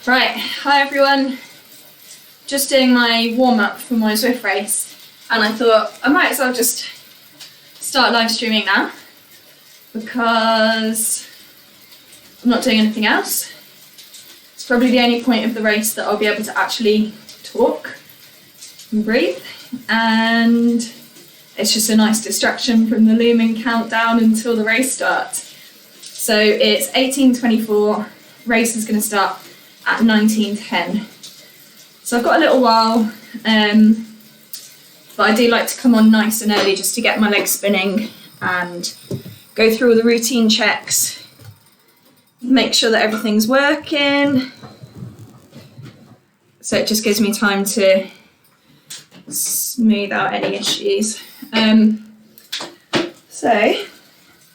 Right, hi everyone. Just doing my warm-up for my Zwift race, and I thought I might as well just start live streaming now because I'm not doing anything else. It's probably the only point of the race that I'll be able to actually talk and breathe, and it's just a nice distraction from the looming countdown until the race starts. So it's 18:24, race is going to start at 19:10. So I've got a little while, but I do like to come on nice and early just to get my legs spinning and go through all the routine checks, make sure that everything's working. So it just gives me time to smooth out any issues. So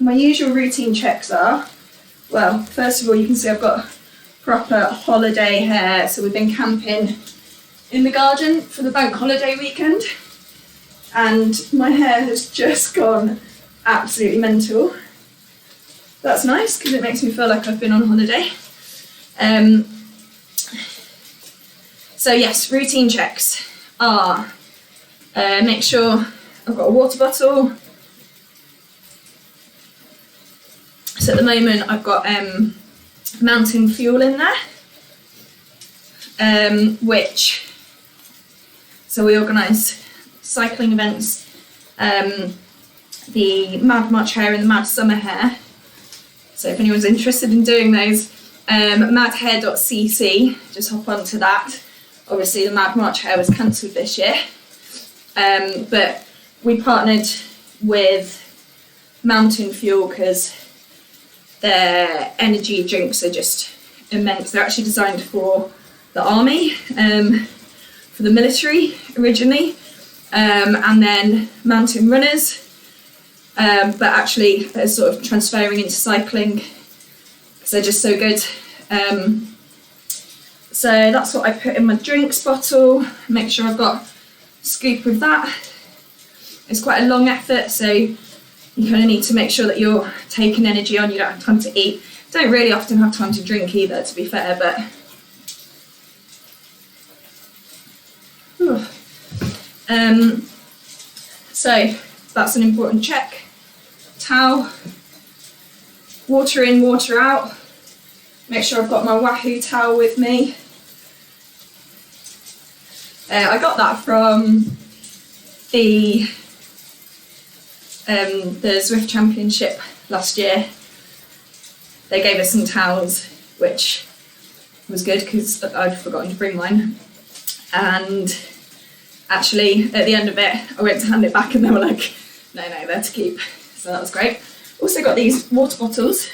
my usual routine checks are, well, first of all, you can see I've got proper holiday hair. So we've been camping in the garden for the bank holiday weekend, and my hair has just gone absolutely mental. That's nice because it makes me feel like I've been on holiday. So yes, routine checks are make sure I've got a water bottle. So at the moment I've got mountain fuel in there, so we organise cycling events, the Mad March Hare and the Mad Summer Hare. So if anyone's interested in doing those, madhare.cc, just hop onto that. Obviously the Mad March Hare was cancelled this year, but we partnered with Mountain Fuel because their energy drinks are just immense. They're actually designed for the army, for the military originally, and then mountain runners, but actually they're sort of transferring into cycling because they're just so good. So that's what I put in my drinks bottle. Make sure I've got a scoop of that. It's quite a long effort, so you kind of need to make sure that you're taking energy on. You don't have time to eat. Don't really often have time to drink either, to be fair, but so that's an important check. Towel, water in, water out. Make sure I've got my Wahoo towel with me. I got that from the Zwift Championship last year. They gave us some towels, which was good because I'd forgotten to bring mine. And actually, at the end of it, I went to hand it back and they were like, no, they're to keep. So that was great. Also got these water bottles,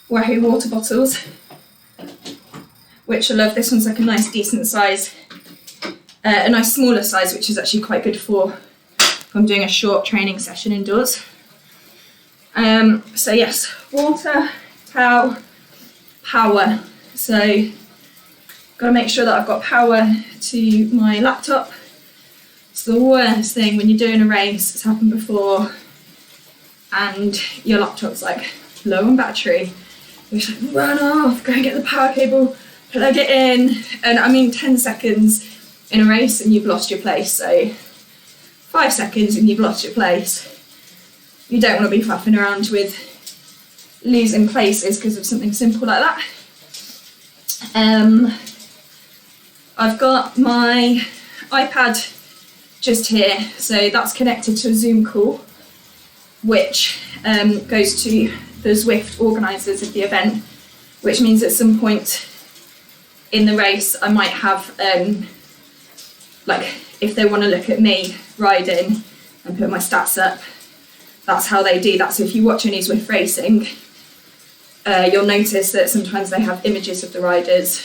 Wahoo water bottles, which I love. This one's like a nice decent size, a nice smaller size, which is actually quite good for if I'm doing a short training session indoors. So yes, water, towel, power. So got to make sure that I've got power to my laptop. It's the worst thing when you're doing a race, it's happened before, and your laptop's like low on battery. You're just like, run off, go and get the power cable, plug it in, and I mean 10 seconds in a race and you've lost your place. So 5 seconds and you've lost your place. You don't want to be faffing around with losing places because of something simple like that. I've got my iPad just here, so that's connected to a Zoom call, which goes to the Zwift organisers of the event, which means at some point in the race I might have, like if they want to look at me riding and put my stats up, that's how they do that. So if you watch any Zwift racing, you'll notice that sometimes they have images of the riders.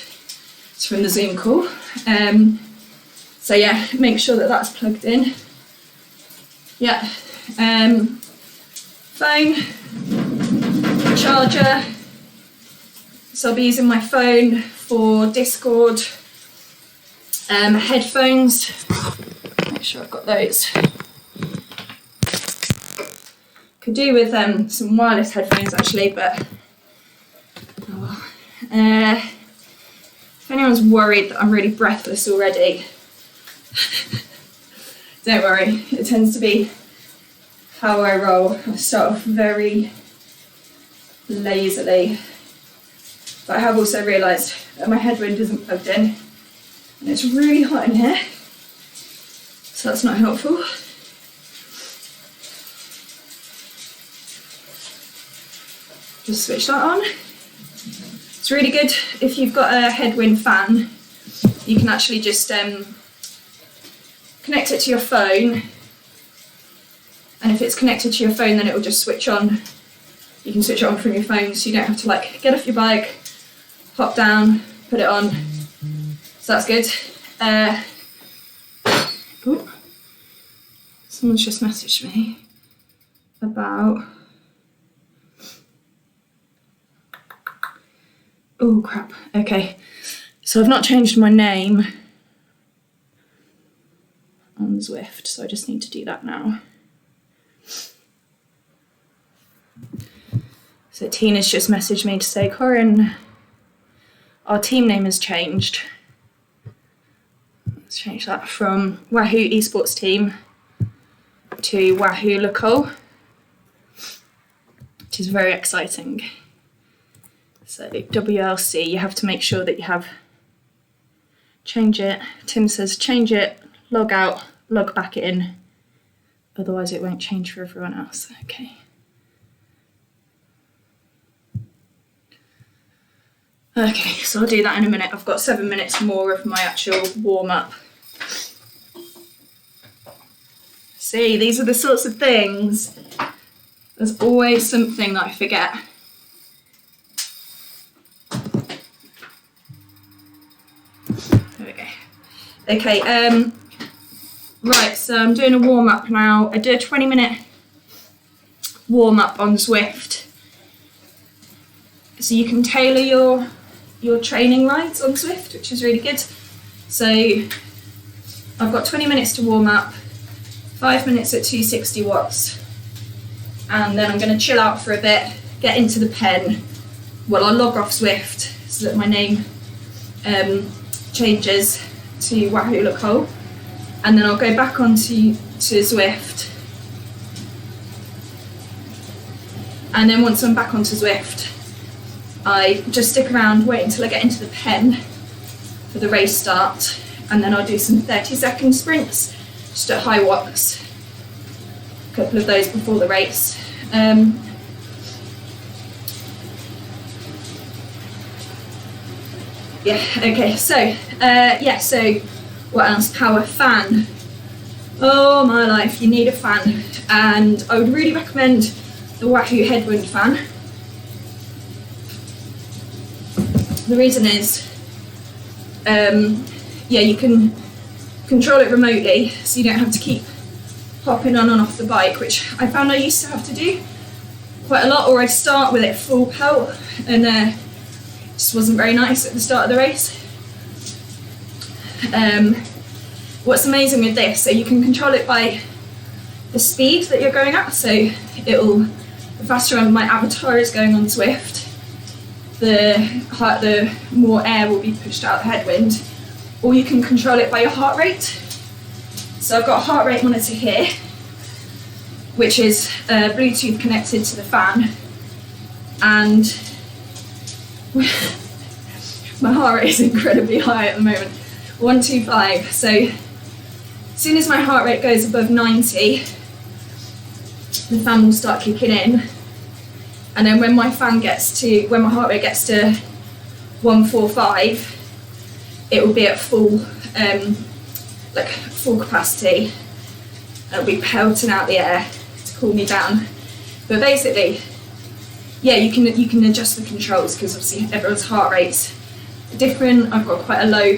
It's from the Zoom call. So yeah, make sure that that's plugged in. Yeah, phone, charger. So I'll be using my phone for Discord. Headphones, make sure I've got those. Could do with some wireless headphones actually, but oh well. anyone's worried that I'm really breathless already, don't worry, it tends to be how I roll. I start off very lazily, but I have also realised that my headwind isn't plugged in and it's really hot in here, so that's not helpful. Just switch that on. It's really good if you've got a headwind fan, you can actually just connect it to your phone, and if it's connected to your phone then it will just switch on. You can switch it on from your phone, so you don't have to like get off your bike, hop down, put it on. So that's good. Oh, someone's just messaged me about, oh crap, okay. So I've not changed my name on Zwift, so I just need to do that now. So Tina's just messaged me to say, Corinne, our team name has changed. Let's change that from Wahoo eSports team to Wahoo LeCol, which is very exciting. So WLC, you have to make sure that you have, change it. Tim says change it, log out, log back in, otherwise it won't change for everyone else. Okay. Okay, so I'll do that in a minute. I've got 7 minutes more of my actual warm-up. See, these are the sorts of things. There's always something that I forget. There we go. Okay, right, so I'm doing a warm-up now. I do a 20-minute warm-up on Zwift. So you can tailor your training rides on Zwift, which is really good. So I've got 20 minutes to warm up, 5 minutes at 260 watts, and then I'm going to chill out for a bit, get into the pen. Well, I'll log off Zwift so that my name changes to Wahoo LeCol, and then I'll go back onto Zwift. And then once I'm back onto Zwift, I just stick around, wait until I get into the pen for the race start, and then I'll do some 30-second sprints, just at high watts, a couple of those before the race. Yeah, okay, so, so what else? Power fan. Oh my life, you need a fan, and I would really recommend the Wahoo headwind fan. The reason is, you can control it remotely, so you don't have to keep hopping on and off the bike, which I found I used to have to do quite a lot, or I'd start with it full pelt, and it just wasn't very nice at the start of the race. What's amazing with this, so you can control it by the speed that you're going at, so the faster my avatar is going on Zwift, the more air will be pushed out the headwind, or you can control it by your heart rate. So I've got a heart rate monitor here, which is Bluetooth connected to the fan, and my heart rate is incredibly high at the moment, 125. So as soon as my heart rate goes above 90, the fan will start kicking in. And then when my heart rate gets to 145, it will be at full capacity. It'll be pelting out the air to cool me down. But basically, yeah, you can adjust the controls, because obviously everyone's heart rate's different. I've got quite a low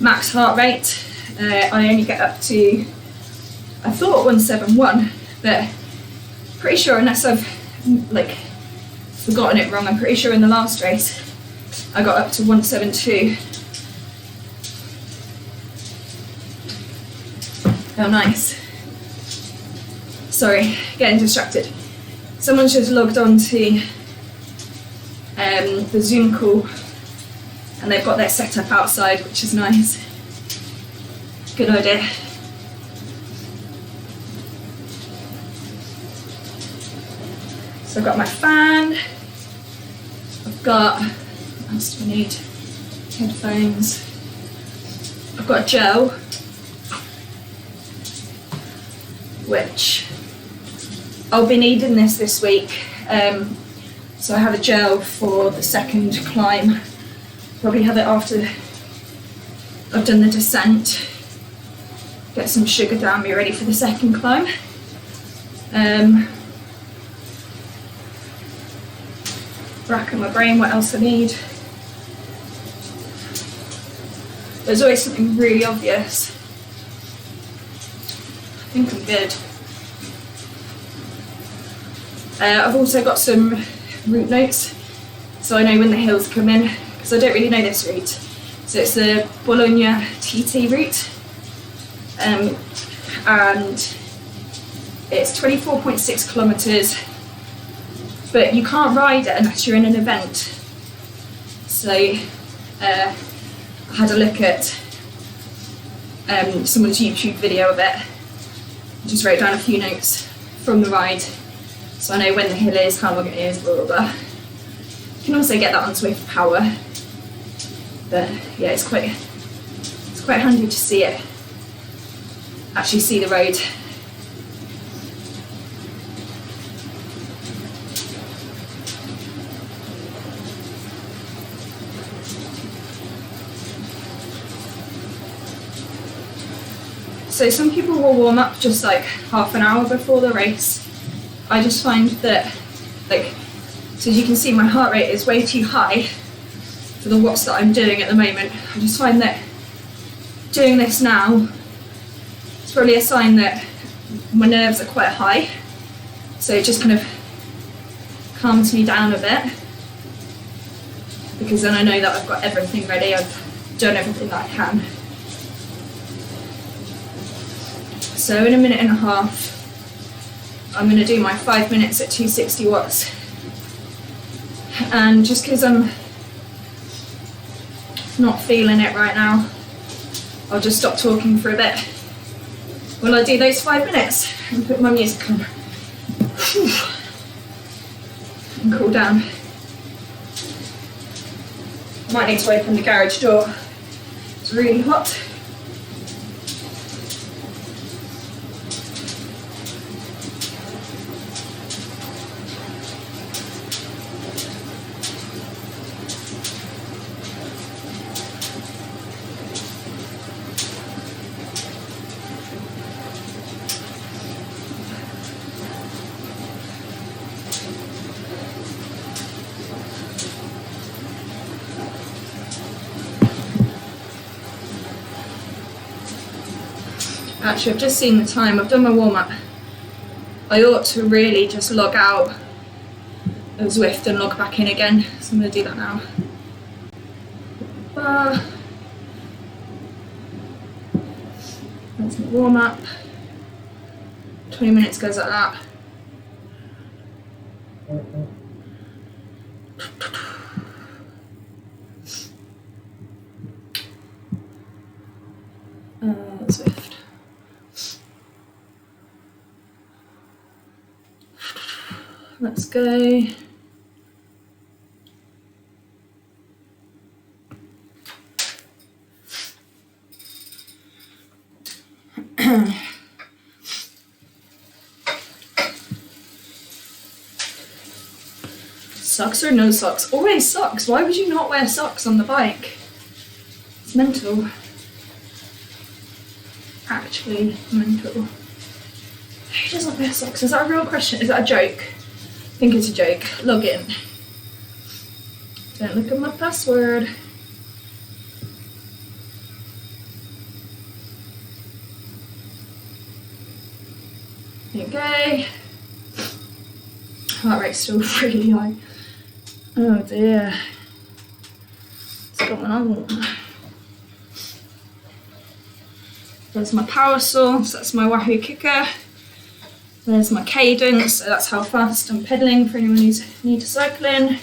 max heart rate. I only get up to, I thought 171, but pretty sure, unless I've forgotten it wrong, I'm pretty sure in the last race I got up to 172. Oh, nice. Sorry, getting distracted. Someone's just logged on to the Zoom call and they've got their setup outside, which is nice. Good idea. So I've got my fan, I've got, what else do I need? Headphones. I've got a gel, which I'll be needing this week. So I have a gel for the second climb. Probably have it after I've done the descent. Get some sugar down, be ready for the second climb. Racking my brain what else I need. There's always something really obvious. I think I'm good. I've also got some route notes, so I know when the hills come in, because I don't really know this route. So it's the Bologna TT route, and it's 24.6 kilometres, but you can't ride it unless you're in an event. So I had a look at someone's YouTube video of it, just wrote down a few notes from the ride, so I know when the hill is, how long it is, blah blah blah. You can also get that on Zwift Power, but yeah, it's quite handy to see it, actually see the road. So some people will warm up just like half an hour before the race. I just find that, like, so as you can see, my heart rate is way too high for the watts that I'm doing at the moment. I just find that doing this now is probably a sign that my nerves are quite high. So it just kind of calms me down a bit, because then I know that I've got everything ready, I've done everything that I can. So in a minute and a half, I'm going to do my 5 minutes at 260 watts. And just because I'm not feeling it right now, I'll just stop talking for a bit while I do those 5 minutes and put my music on. And cool down. I might need to open the garage door. It's really hot. Actually, I've just seen the time, I've done my warm-up. I ought to really just log out of Zwift and log back in again, so I'm going to do that now. That's my warm-up. 20 minutes goes like that. Zwift. Let's go. Socks or no socks? Always socks. Why would you not wear socks on the bike? It's mental. Actually mental. Who doesn't wear socks? Is that a real question? Is that a joke? I think it's a joke. Log in. Don't look at my password. Okay. Heart rate's still really high. Oh dear. What's going on? There's my power source, that's my Wahoo kicker. There's my cadence, so that's how fast I'm pedalling for anyone who's new to cycling.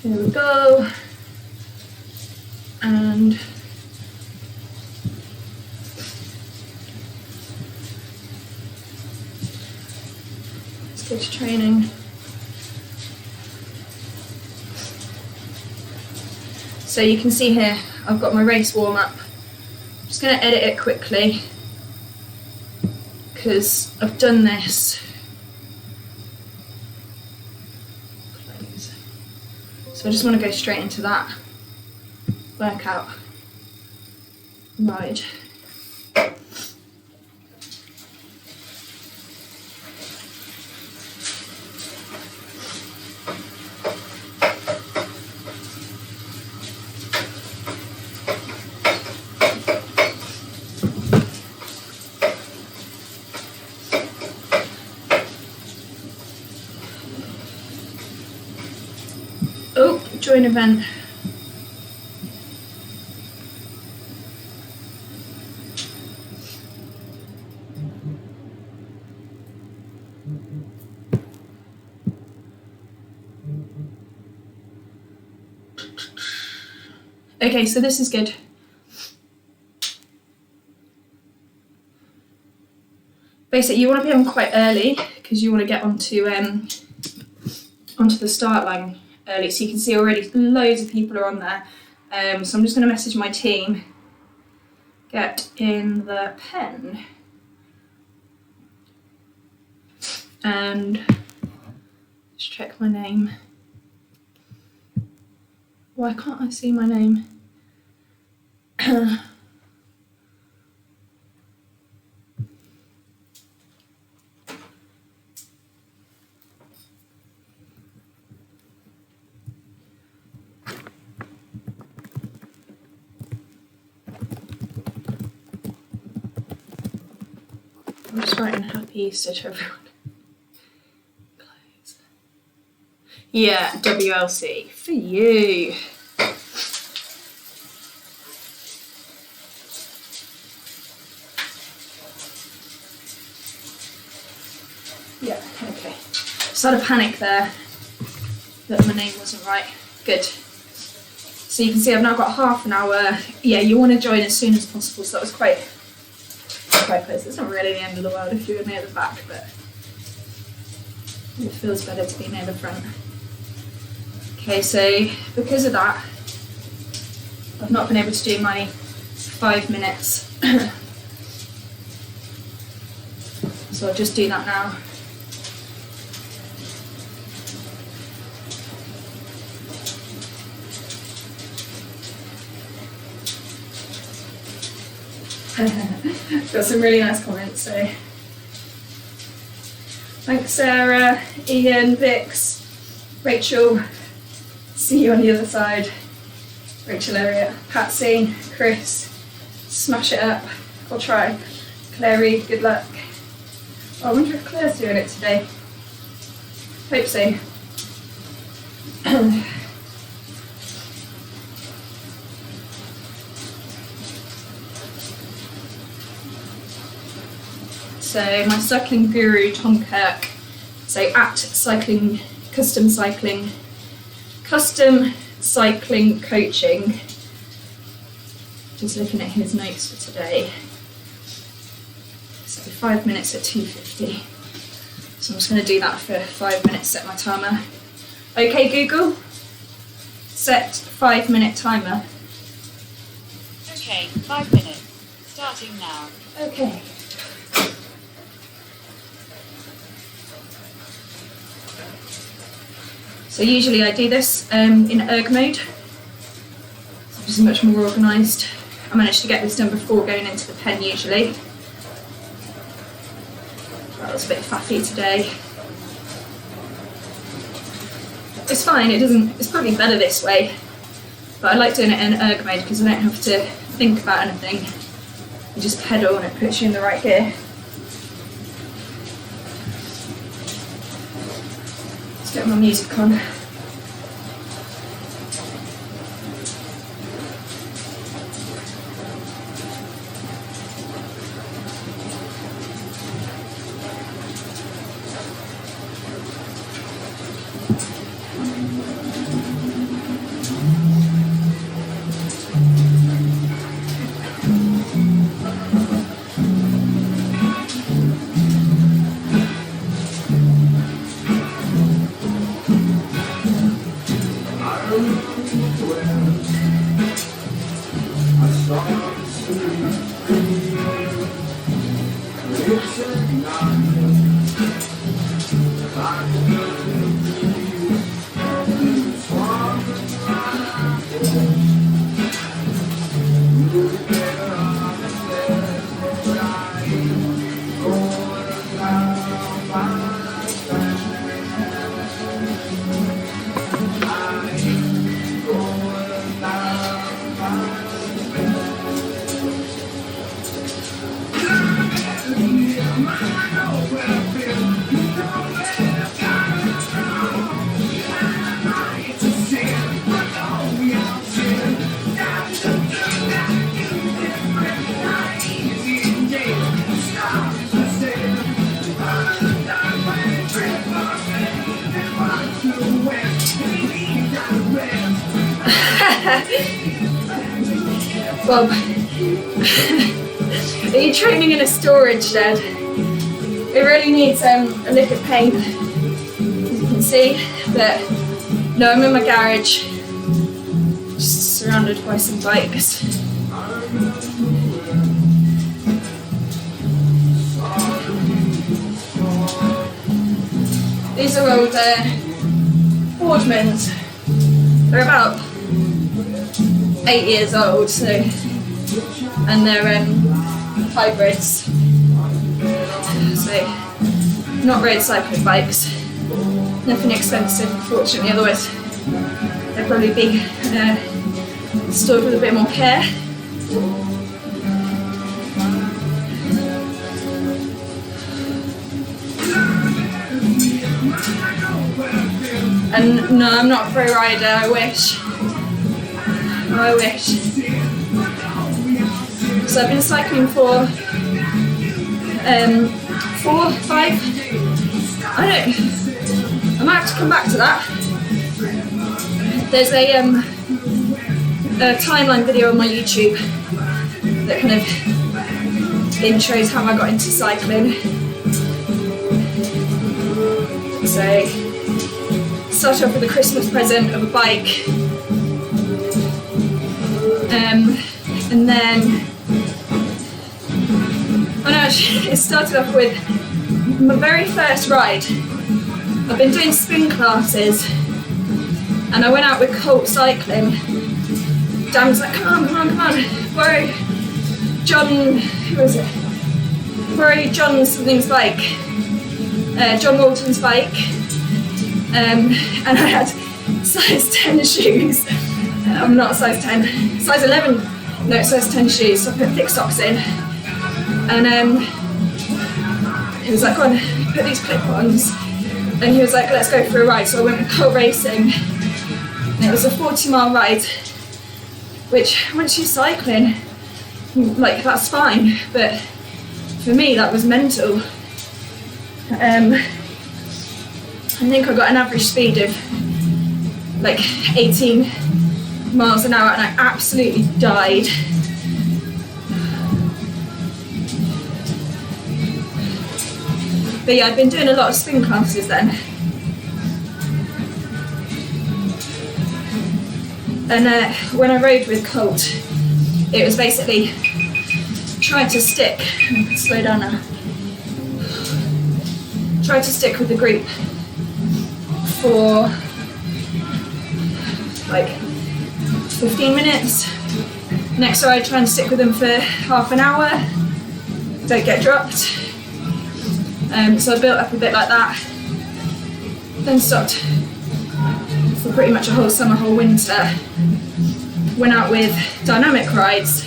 Here we go. And let's go to training. So you can see here, I've got my race warm-up. I'm just going to edit it quickly because I've done this. So I just want to go straight into that workout ride. Oh, join event. Okay, so this is good. Basically, you want to be on quite early because you want to get onto the start line early. So you can see already loads of people are on there. So I'm just going to message my team. Get in the pen. And just check my name. Why can't I see my name? I'm just writing Happy Easter to everyone. Close. Yeah, WLC for you. Yeah, okay. Just had a panic there that my name wasn't right. Good. So you can see I've now got half an hour. Yeah, you want to join as soon as possible, so that was quite close. It's not really the end of the world if you're near the back, but it feels better to be near the front. Okay, so because of that, I've not been able to do my 5 minutes. So I'll just do that now. Got some really nice comments, so thanks Sarah, Ian, Vix, Rachel, see you on the other side, Rachel Elliott, Patsy, Chris, smash it up, I'll try, Clary, good luck. Oh, I wonder if Claire's doing it today, hope so. So my cycling guru Tom Kirk, so at cycling, custom cycling coaching, just looking at his notes for today. So 5 minutes at 2:50. So I'm just going to do that for 5 minutes, set my timer. Okay Google, set 5-minute timer. Okay, 5 minutes, starting now. Okay. So usually I do this in erg mode, which is much more organised. I managed to get this done before going into the pen usually. That was a bit faffy today. It's fine, it's probably better this way, but I like doing it in erg mode because I don't have to think about anything. You just pedal and it puts you in the right gear. Get my music on. Bob, are you training in a storage shed? It really needs a lick of paint, as you can see, but no, I'm in my garage, just surrounded by some bikes. These are old Boardmans. They're about 8 years old, so, and they're hybrids, so not road cycling bikes. Nothing expensive, unfortunately, otherwise they'll probably be stored with a bit more care. And no, I'm not a pro rider, I wish. I wish. So I've been cycling for 4, 5, I don't, I might have to come back to that. There's a timeline video on my YouTube that kind of intros how I got into cycling. So, start off with a Christmas present of a bike. And then, oh no, it started off with my very first ride. I've been doing spin classes and I went out with Colt cycling. Dan was like, come on, borrow John, who was it? Borrow John something's bike, John Walton's bike. And I had size 10 shoes. I'm not size 10, size 11, no, size 10 shoes, so I put thick socks in. And he was like, go on, put these clip-ons. And he was like, let's go for a ride. So I went with Colt racing. And it was a 40-mile ride, which once you're cycling, like, that's fine. But for me, that was mental. I think I got an average speed of like 18 miles an hour and I absolutely died. But yeah, I've been doing a lot of spin classes then. And when I rode with Colt, it was basically trying to stick, slow down now, try to stick with the group for like 15 minutes. Next ride, try and stick with them for half an hour, don't get dropped. So I built up a bit like that, then stopped for pretty much a whole summer, whole winter. Went out with dynamic rides,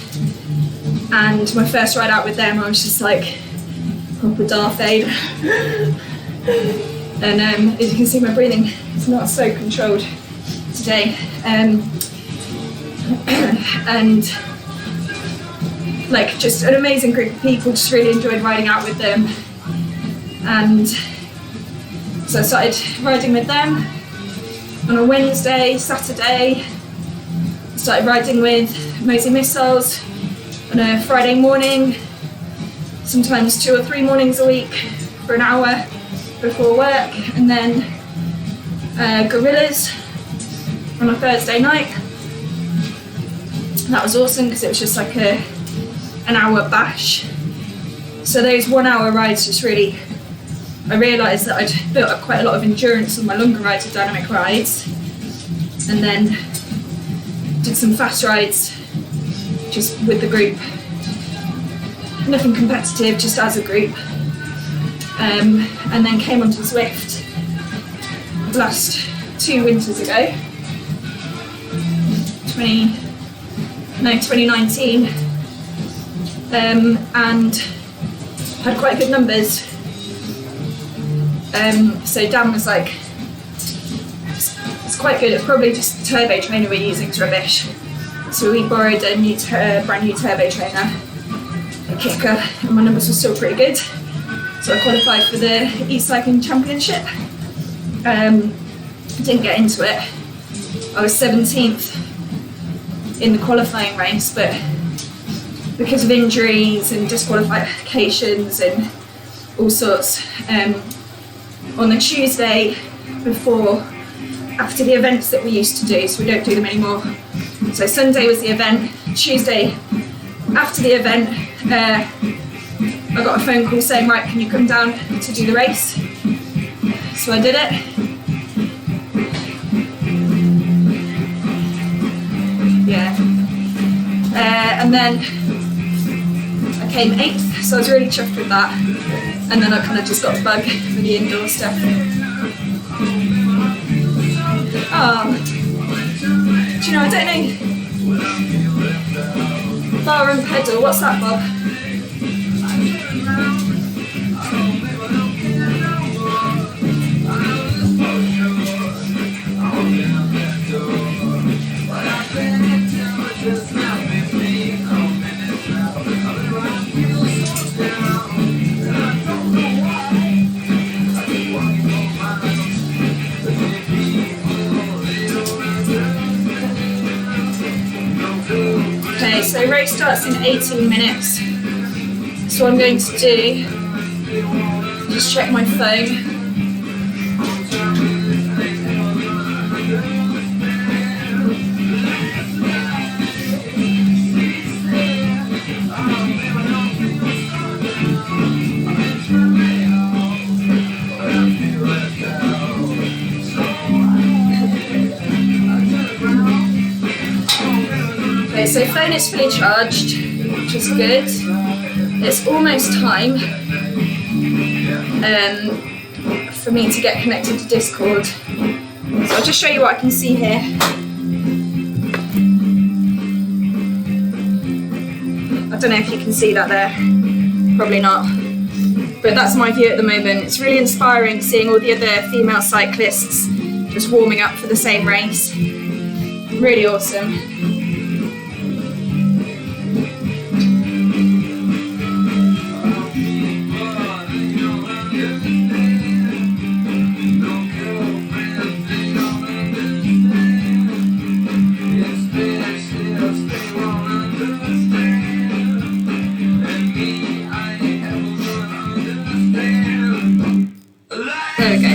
and my first ride out with them I was just like proper Darth Vader. And as you can see, my breathing is not so controlled today. And like just an amazing group of people, just really enjoyed riding out with them. And so I started riding with them on a Wednesday, Saturday. Started riding with Mosey Missiles on a Friday morning, sometimes 2 or 3 mornings a week for an hour before work, and then Gorillas on a Thursday night. That was awesome because it was just like an hour bash. So those 1 hour rides just really, I realised that I'd built up quite a lot of endurance on my longer rides with dynamic rides, and then did some fast rides just with the group. Nothing competitive, just as a group. And then came onto Zwift the last 2 winters ago. 2019. And had quite good numbers. So Dan was like, it's quite good, it's probably just the turbo trainer we're using is rubbish. So we borrowed a brand new turbo trainer, a kicker, and my numbers were still pretty good. So I qualified for the e-cycling championship. Didn't get into it. I was 17th in the qualifying race, but because of injuries and disqualifications and all sorts, on the Tuesday after the events that we used to do, so we don't do them anymore. So Sunday was the event, Tuesday after the event, I got a phone call saying, right, can you come down to do the race? So I did it. Yeah. And then I came 8th, so I was really chuffed with that. And then I kind of just got the bug for the indoor stuff. Oh, do you know, I don't know. Bar and pedal, what's that, Bob? Okay, so race starts in 18 minutes. So what I'm going to do, just check my phone. Okay, so phone is fully charged, which is good. It's almost time for me to get connected to Discord. So I'll just show you what I can see here. I don't know if you can see that there, probably not. But that's my view at the moment. It's really inspiring seeing all the other female cyclists just warming up for the same race. Really awesome. There we go.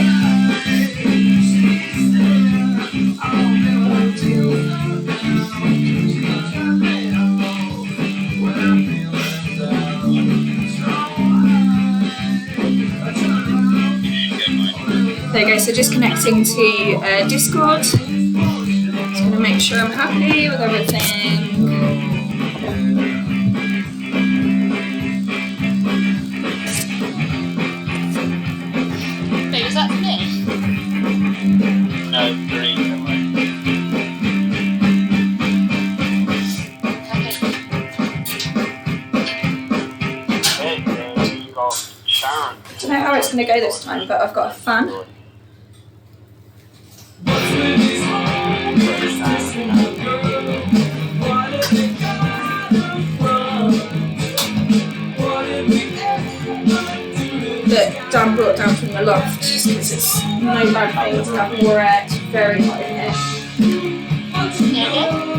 There you go, so just connecting to Discord. Just going to make sure I'm happy with everything. Wait, was that me? No, green. Okay. You've got Sharon. I don't know how it's going to go this time, but I've got a fan. That Dan brought down from the loft just because it's no bad thing to have more air. It's very hot in here. Yeah.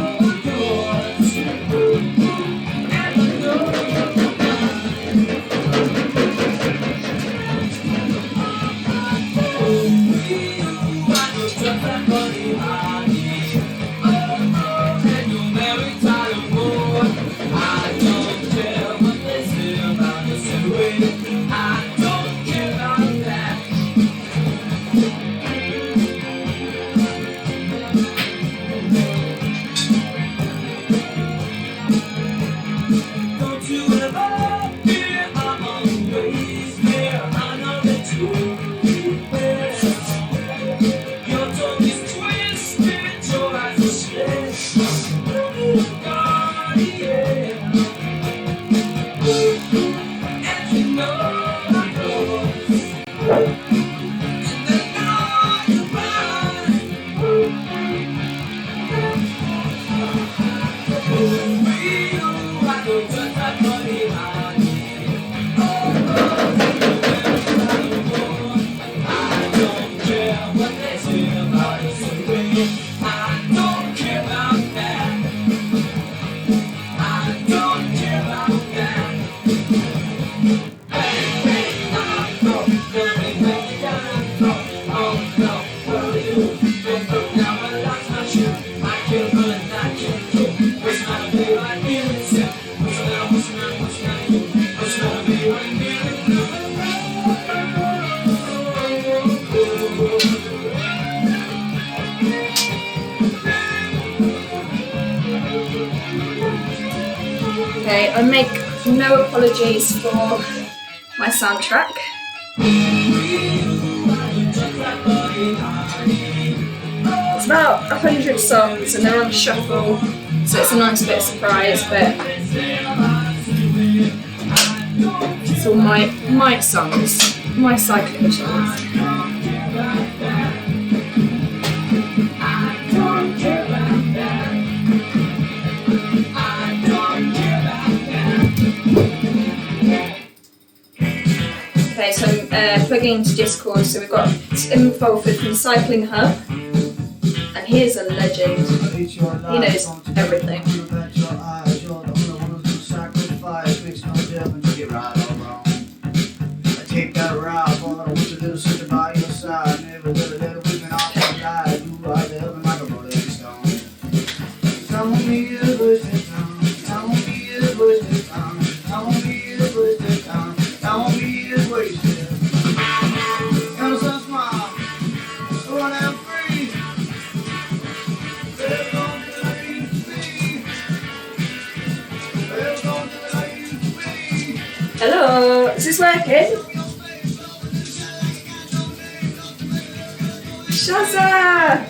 Way I make no apologies for my soundtrack. It's about 100 songs and they're on shuffle, so it's a nice bit of surprise, but it's all my songs, my cycling songs. Okay, so I'm plugging into Discord, so we've got Tim Fulford from Cycling Hub, and here's a legend. He knows everything. Take that route, all I want to do is sit by your side. Never will let a woman off the lie. You are the heaven like a rolling stone. Tell me you push it down. Tell me you push it down. Tell me you push it down. Tell me you waste it. You're so smart. Run out free. There's no good I used to be. There's no good I used to be. Hello, is this working? Shazza!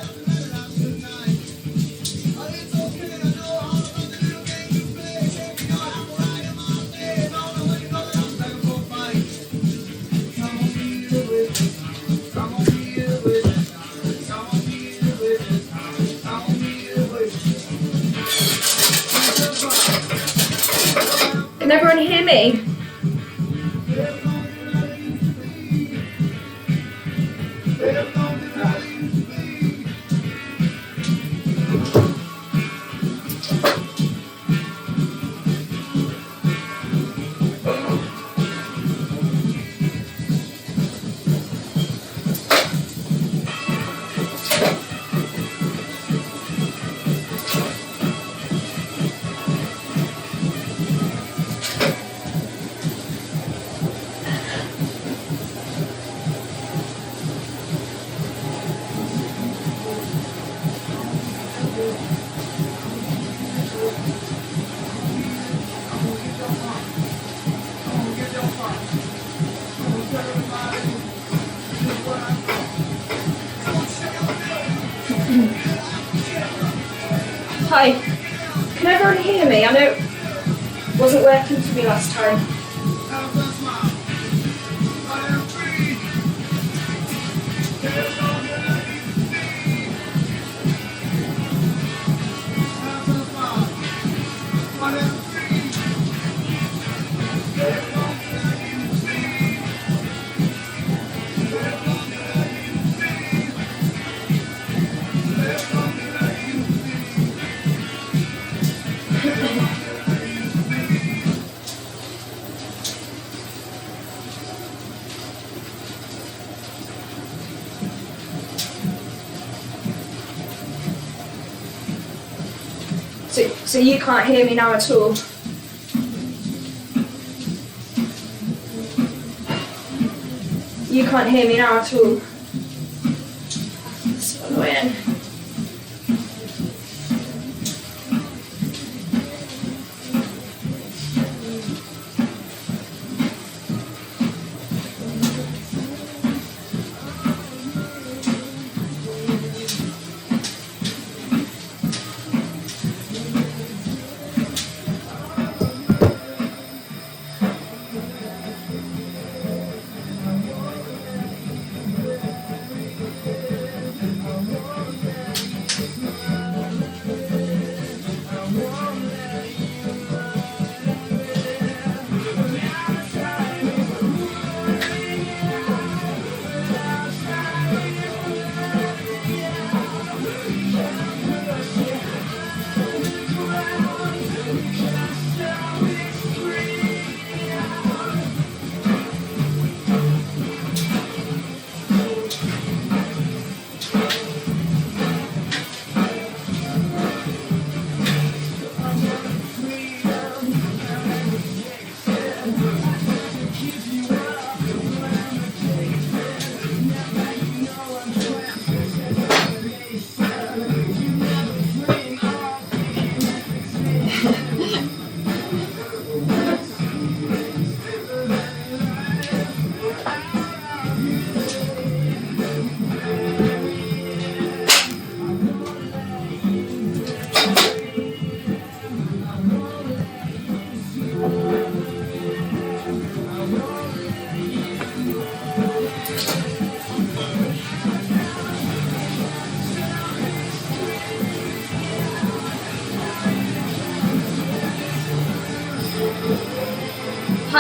Can everyone hear me? Hi, can everyone hear me? I know it wasn't working for me last time. So you can't hear me now at all? You can't hear me now at all? That's annoying.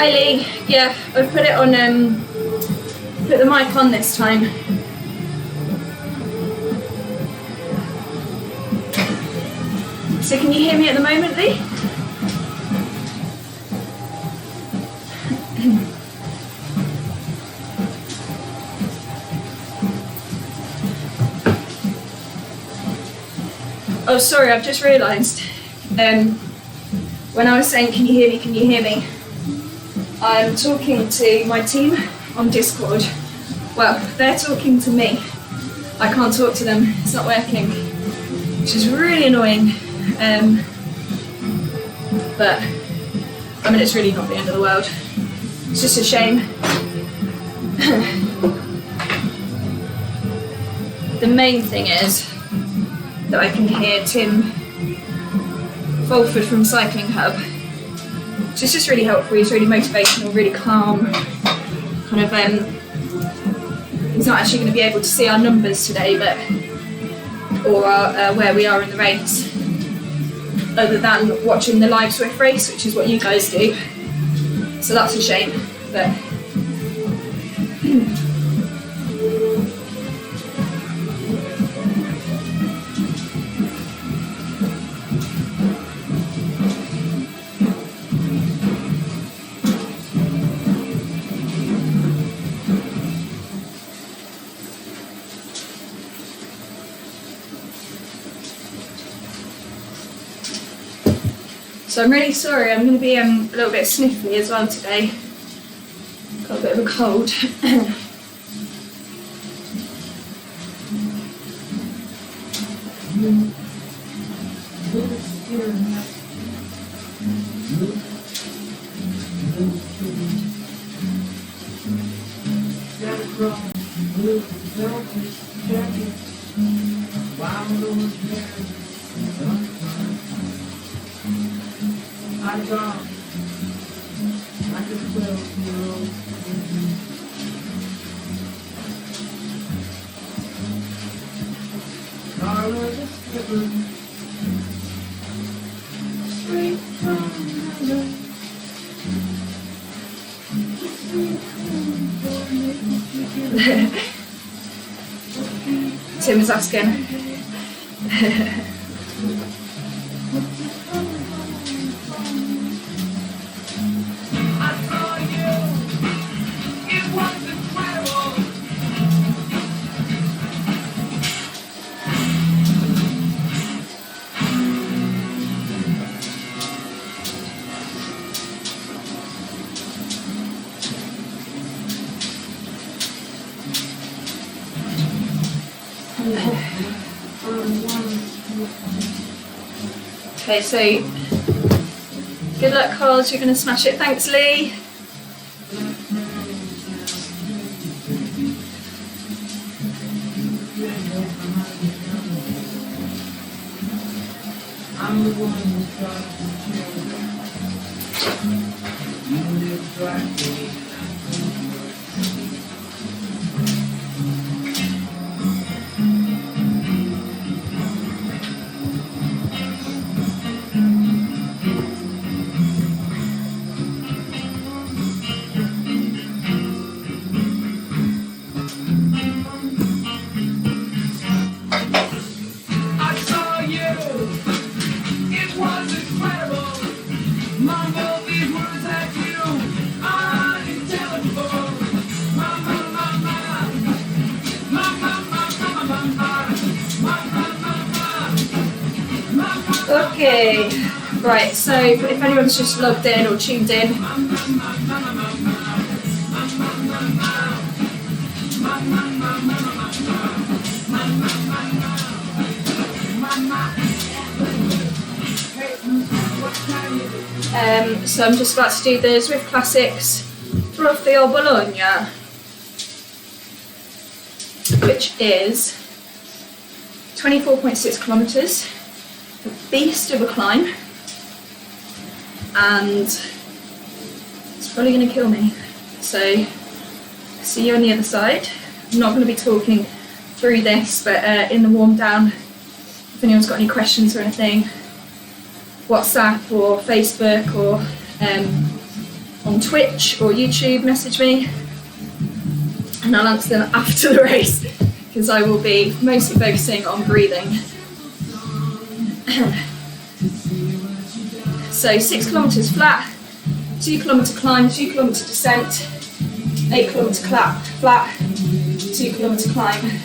Hi Lee. Yeah, I've put it on. Put the mic on this time. So can you hear me at the moment, Lee? Oh, sorry, I've just realised. When I was saying, can you hear me? I'm talking to my team on Discord. Well, they're talking to me. I can't talk to them, it's not working, which is really annoying. But, I mean, it's really not the end of the world. It's just a shame. The main thing is that I can hear Tim Fulford from Cycling Hub, which is just really helpful. He's really motivational, really calm. Kind of, he's not actually going to be able to see our numbers today, but or our, where we are in the race, other than watching the live Zwift race, which is what you guys do. So that's a shame, but. So I'm really sorry, I'm going to be a little bit sniffly as well today. Got a bit of a cold. Tim is asking. Okay, so good luck, Carl. You're going to smash it. Thanks, Lee. I'm the one who starts to chill. You live right. Okay, right, so if anyone's just logged in or tuned in, so I'm just about to do the Zwift Classics Trofeo Bologna, which is 24.6 kilometres. A beast of a climb, and it's probably going to kill me, so see you on the other side. I'm not going to be talking through this, but in the warm down, if anyone's got any questions or anything, WhatsApp or Facebook or on Twitch or YouTube, message me and I'll answer them after the race because I will be mostly focusing on breathing. So 6 kilometres flat, 2 kilometre climb, 2 kilometre descent, 8 kilometre flat, 2 kilometre climb.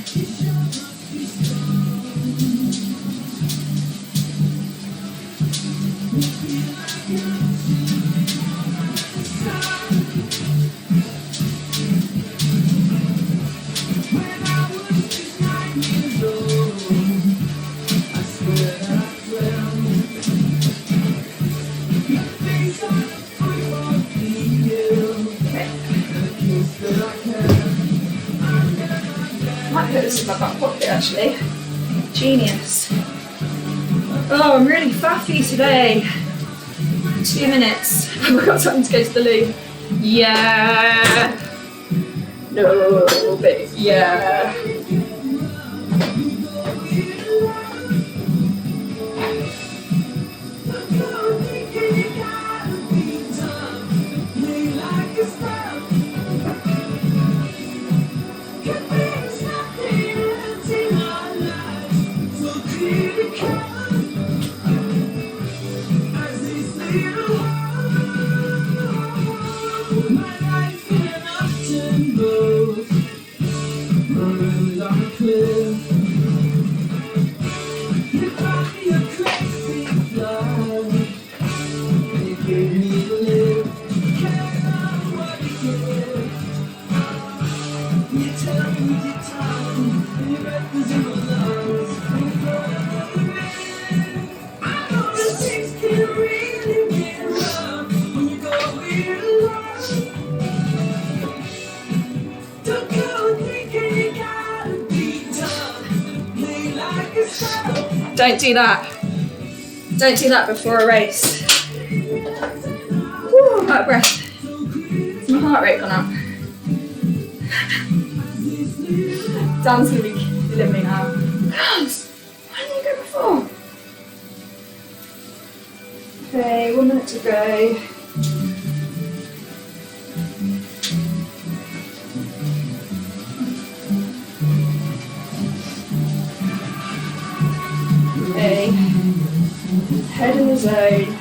Might put this in my back pocket actually. Genius. Oh, I'm really faffy today. 2 minutes. I've got time to go to the loo. Yeah. No, but yeah. Don't do that. Don't do that before a race. Whew, I'm out of breath. My heart rate gone up. Dan's gonna be killing me now. Girls, why didn't you go before? Okay, 1 minute to go. Okay, head in the zone.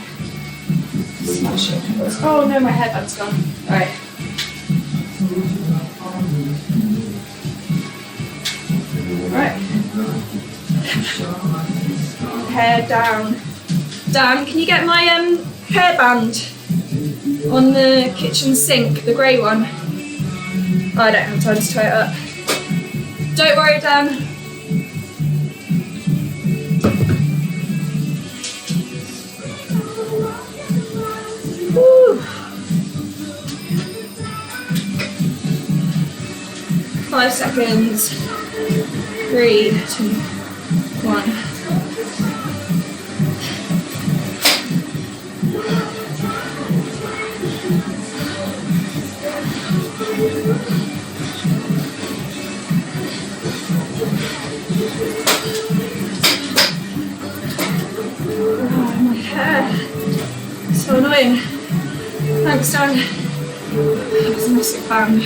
Smash it. Oh no, my headband's gone. Right. Right. Hair down. Dan, can you get my hairband on the kitchen sink, the grey one? I don't have time to tie it up. Don't worry, Dan. Woo. 5 seconds. 3, 2, 1. Oh, my hair. So annoying. Thanks, Dan. That was a massive band.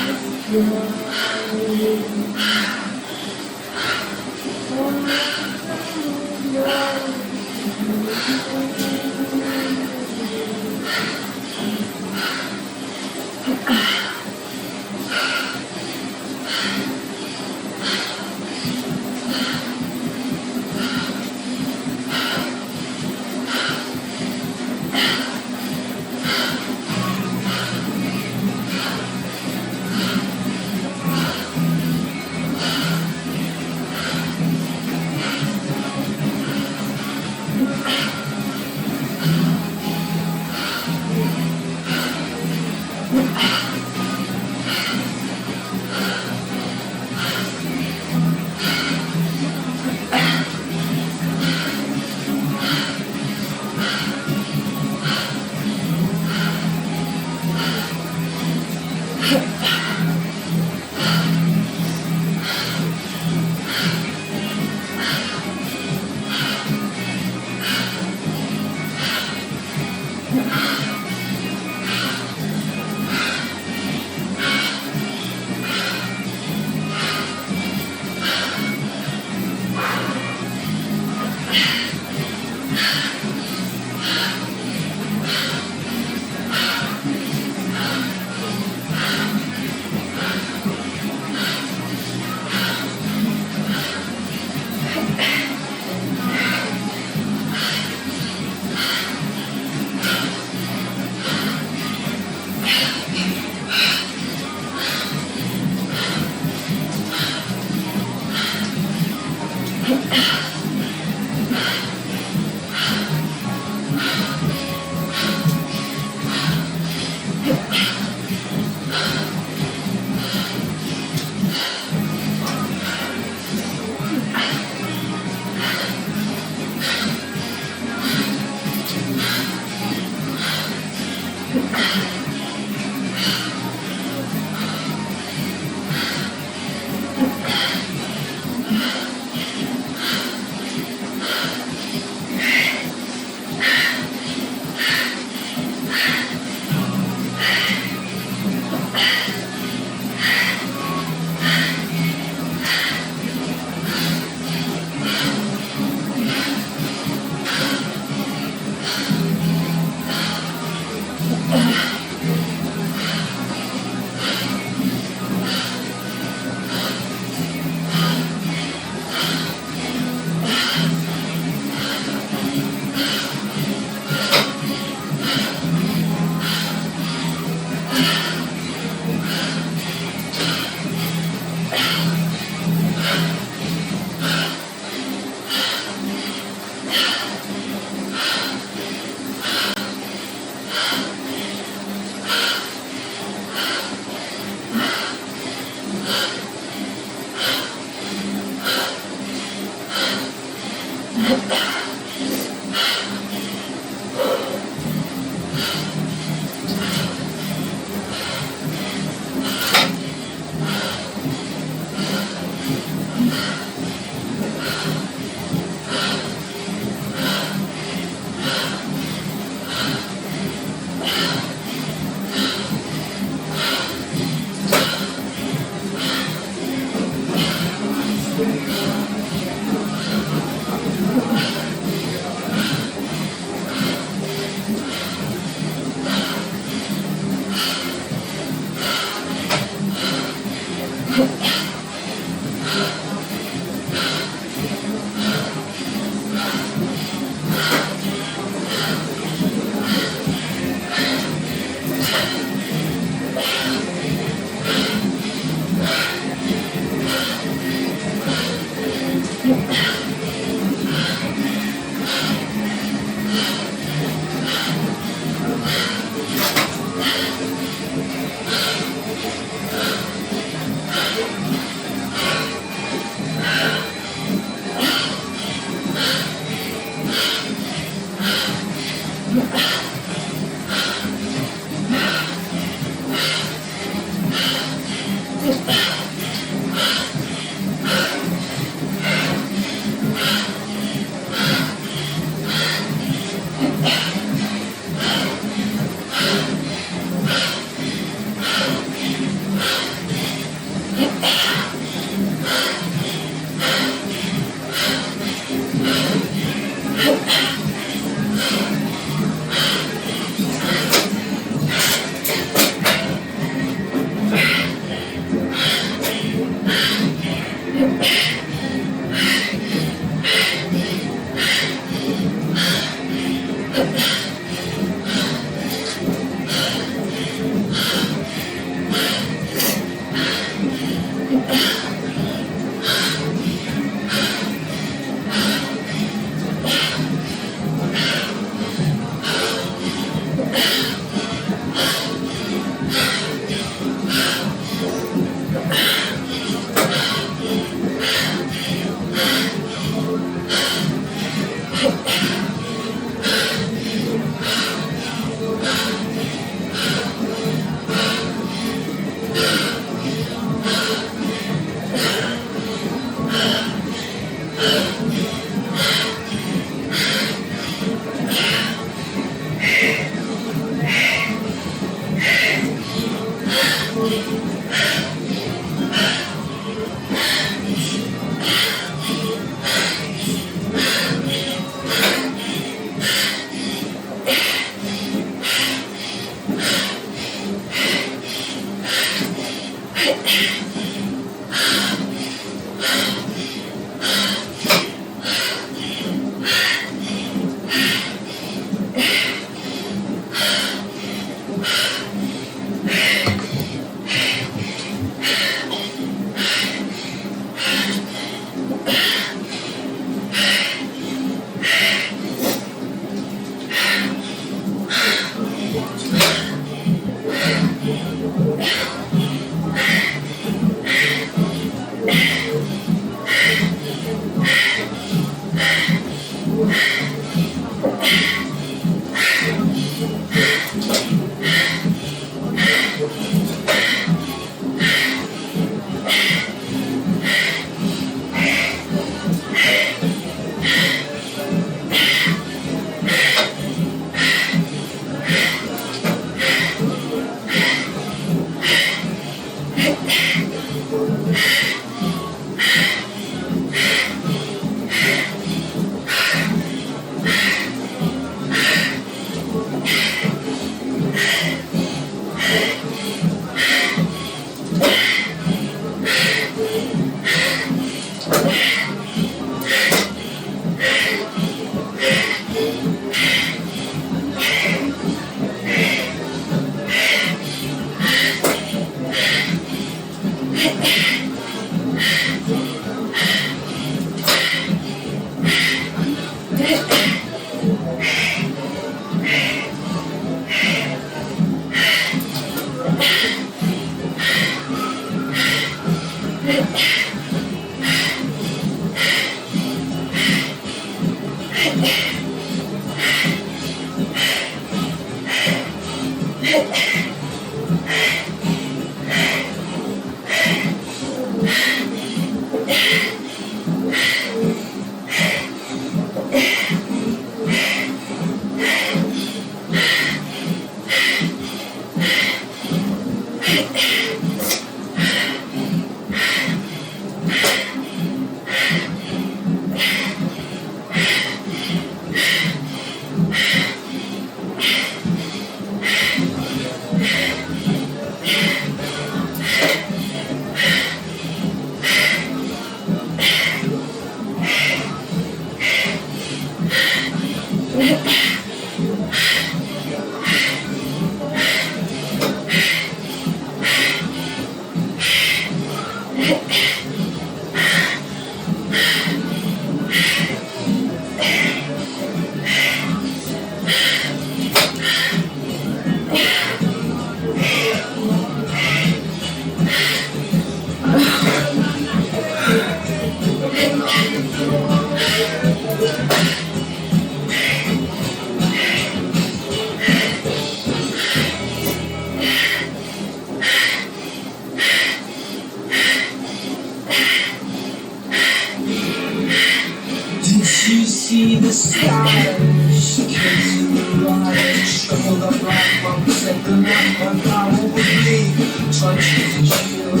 You see the stars, kids in the light, shuffled up like bumps at the night, my power would be touches and shield.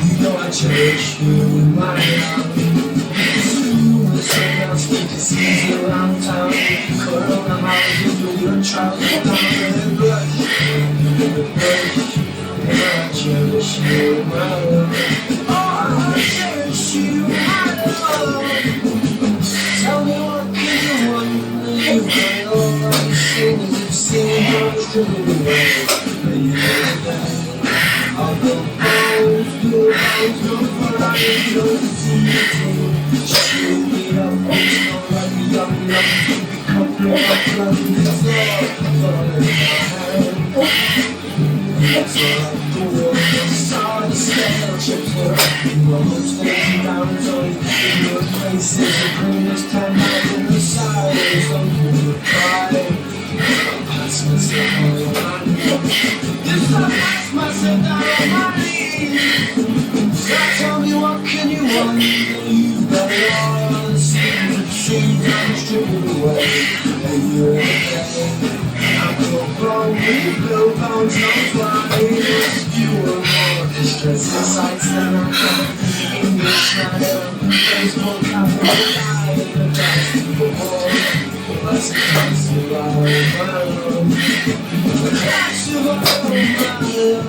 You know I cherish you with my love. Numerous disease around town, corona houses with your child down and blush, and I cherish you with my love. Oh, I cherish you with my love. Tell me what can you want? You've got all my singers, you've seen how it's driven away. And you know that I'll go bones, good bones, no fun, I enjoy the team. Chew me up, oh, like a young, become your blood in the floor, in my hand. That's all I do, I'm sorry, scale chips for you almost falling down, in your places, the greenest time out in the silence, don't you cry. I pass myself on my knees. Yes, I pass myself down on my knees. Now tell me what can you want? You've got it all, it seems I'm stripping away. And you're okay. I'm so wrong with your blue bones, no flying. You were more distressing sights than I can. In your shadow, Facebook, cafe, in the dark, people more. Let's dance around my room. Dance around my room.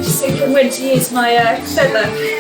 Just thinking when to use my feather.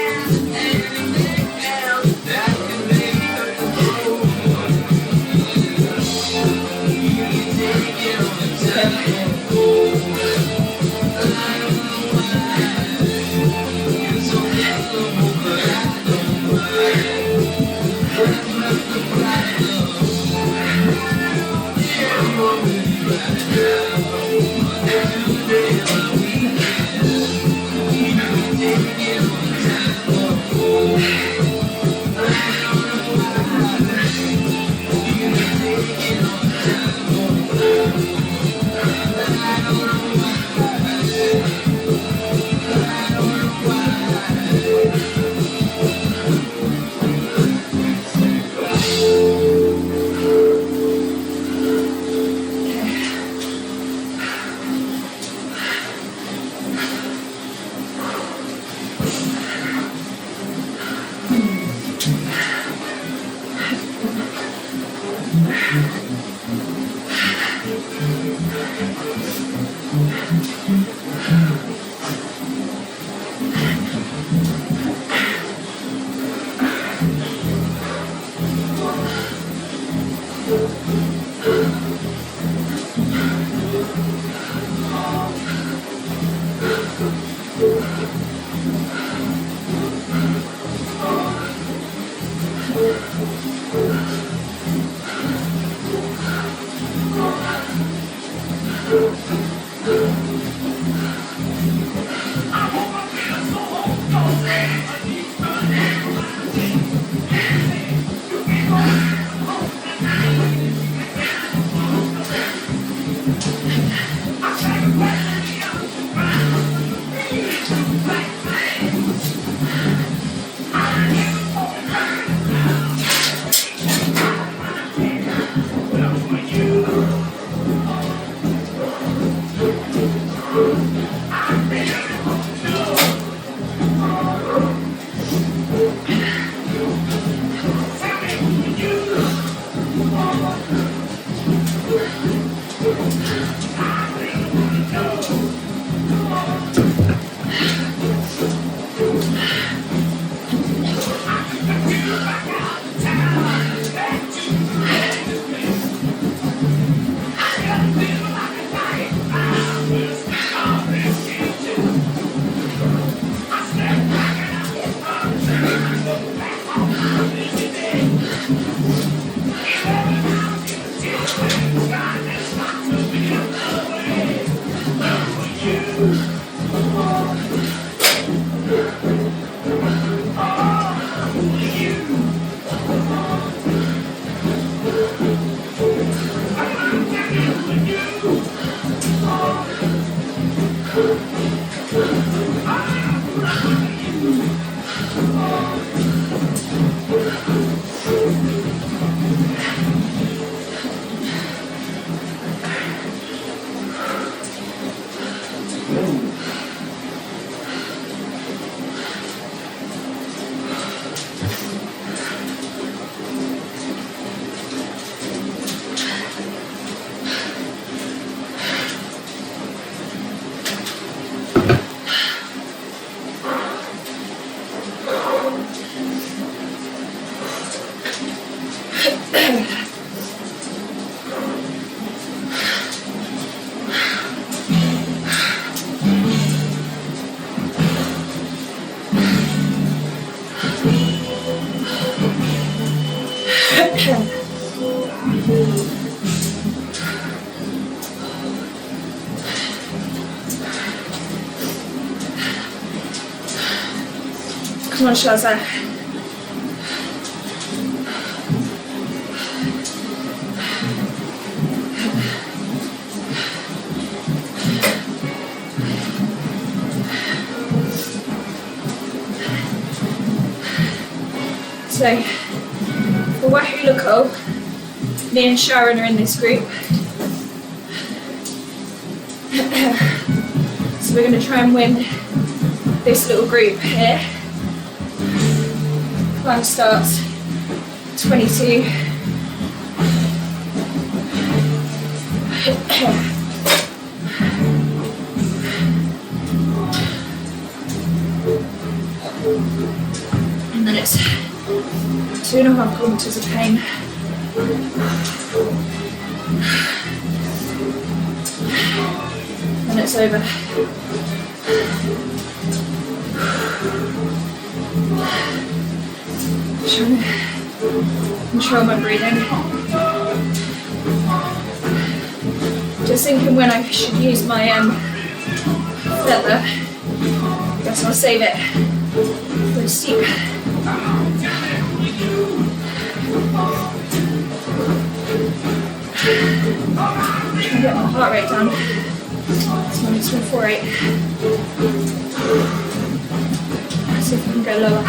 Come on, Shaza. So, for Wahoo LeCol, me and Sharon are in this group. So we're going to try and win this little group here. Climb starts 22. And then it's 2.5 kilometers of pain. And it's over. Trying to control my breathing. Just thinking when I should use my feather. Guess I'll save it for the steep. Trying to get my heart rate down. This one is 148. Let's see if I can go lower.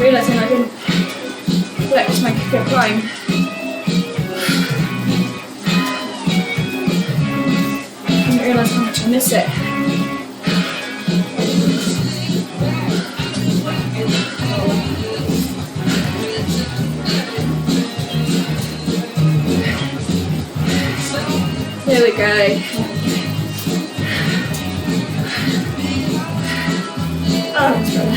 Realising I didn't flex my kick climb. I didn't realise how much I miss it. There we go. Oh, that's better.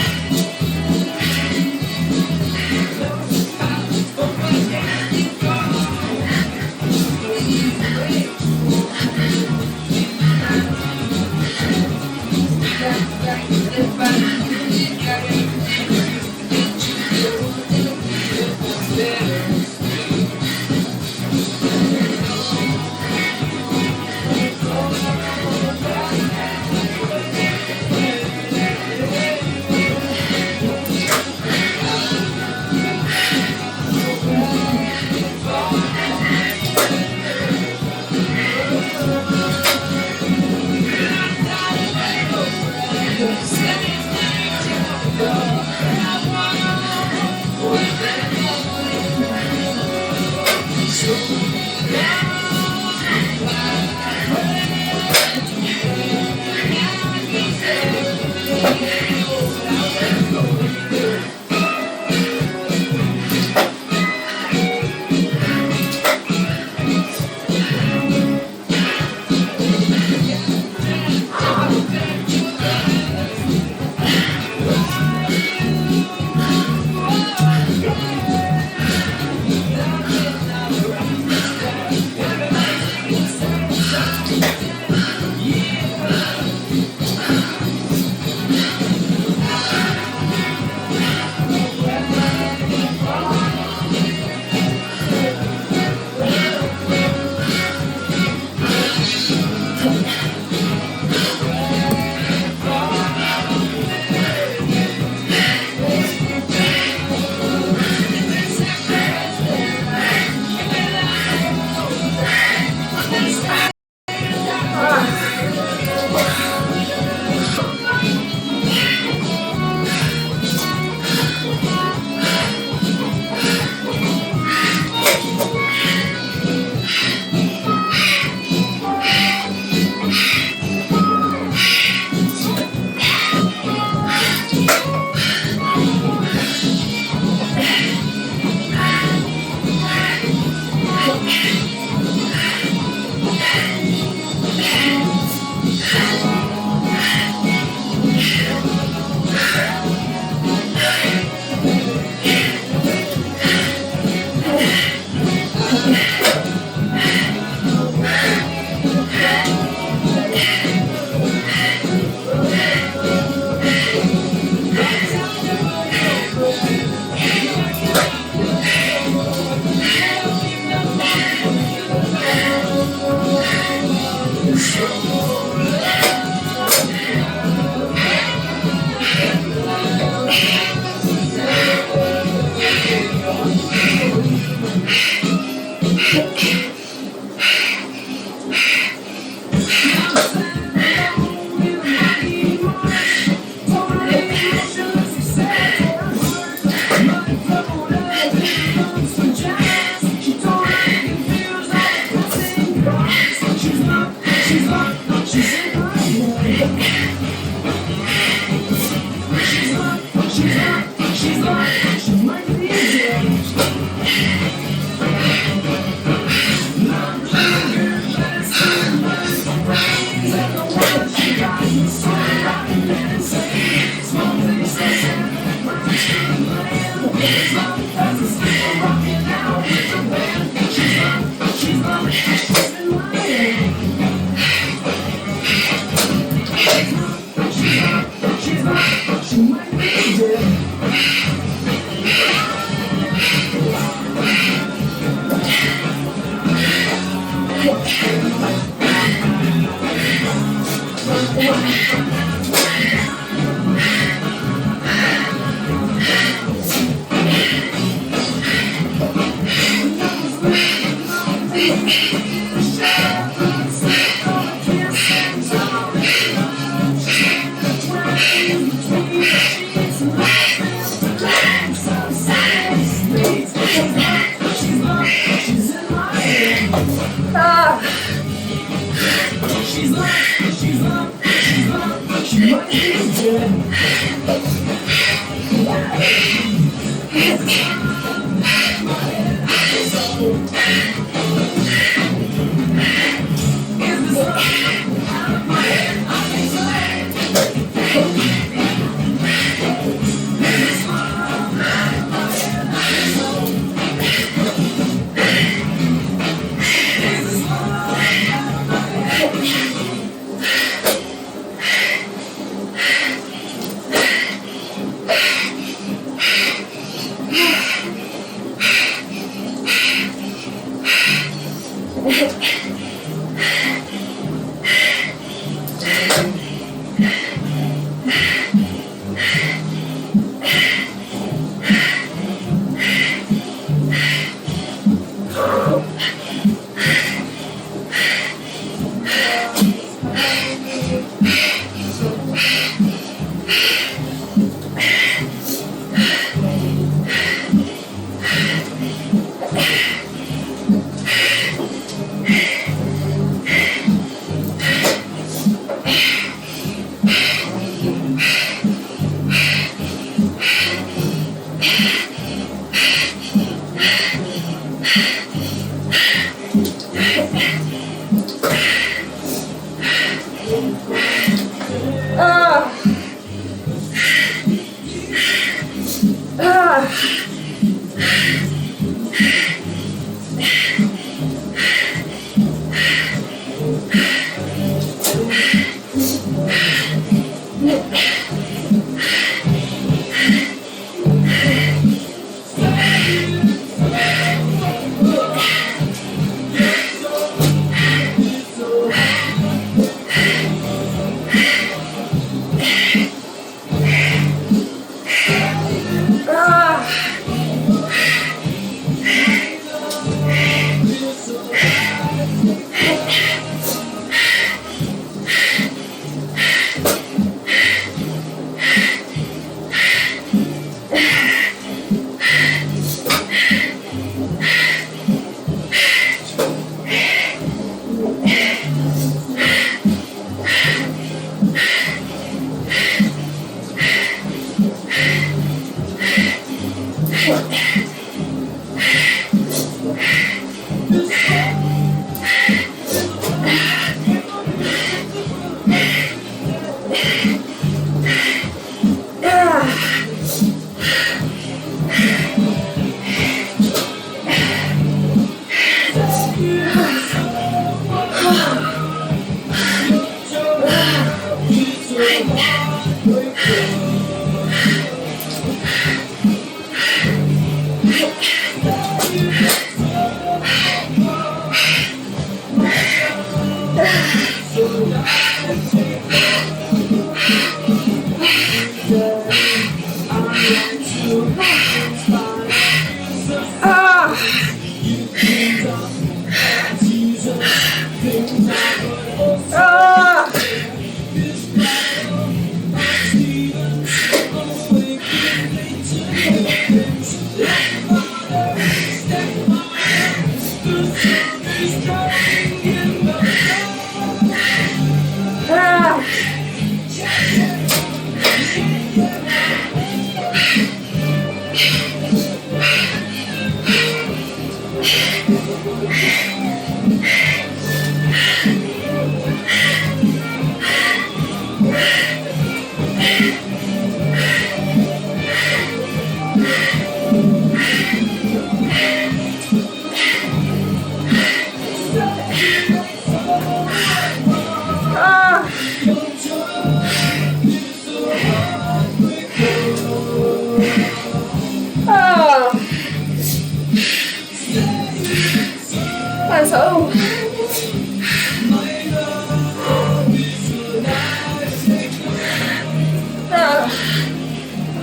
asshole.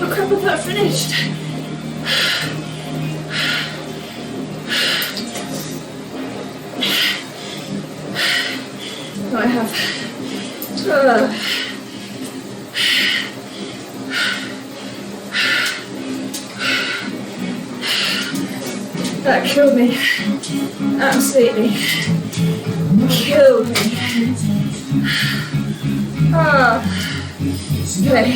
Oh crap, I thought I finished. No, I have. That killed me. Absolutely killed me. Okay.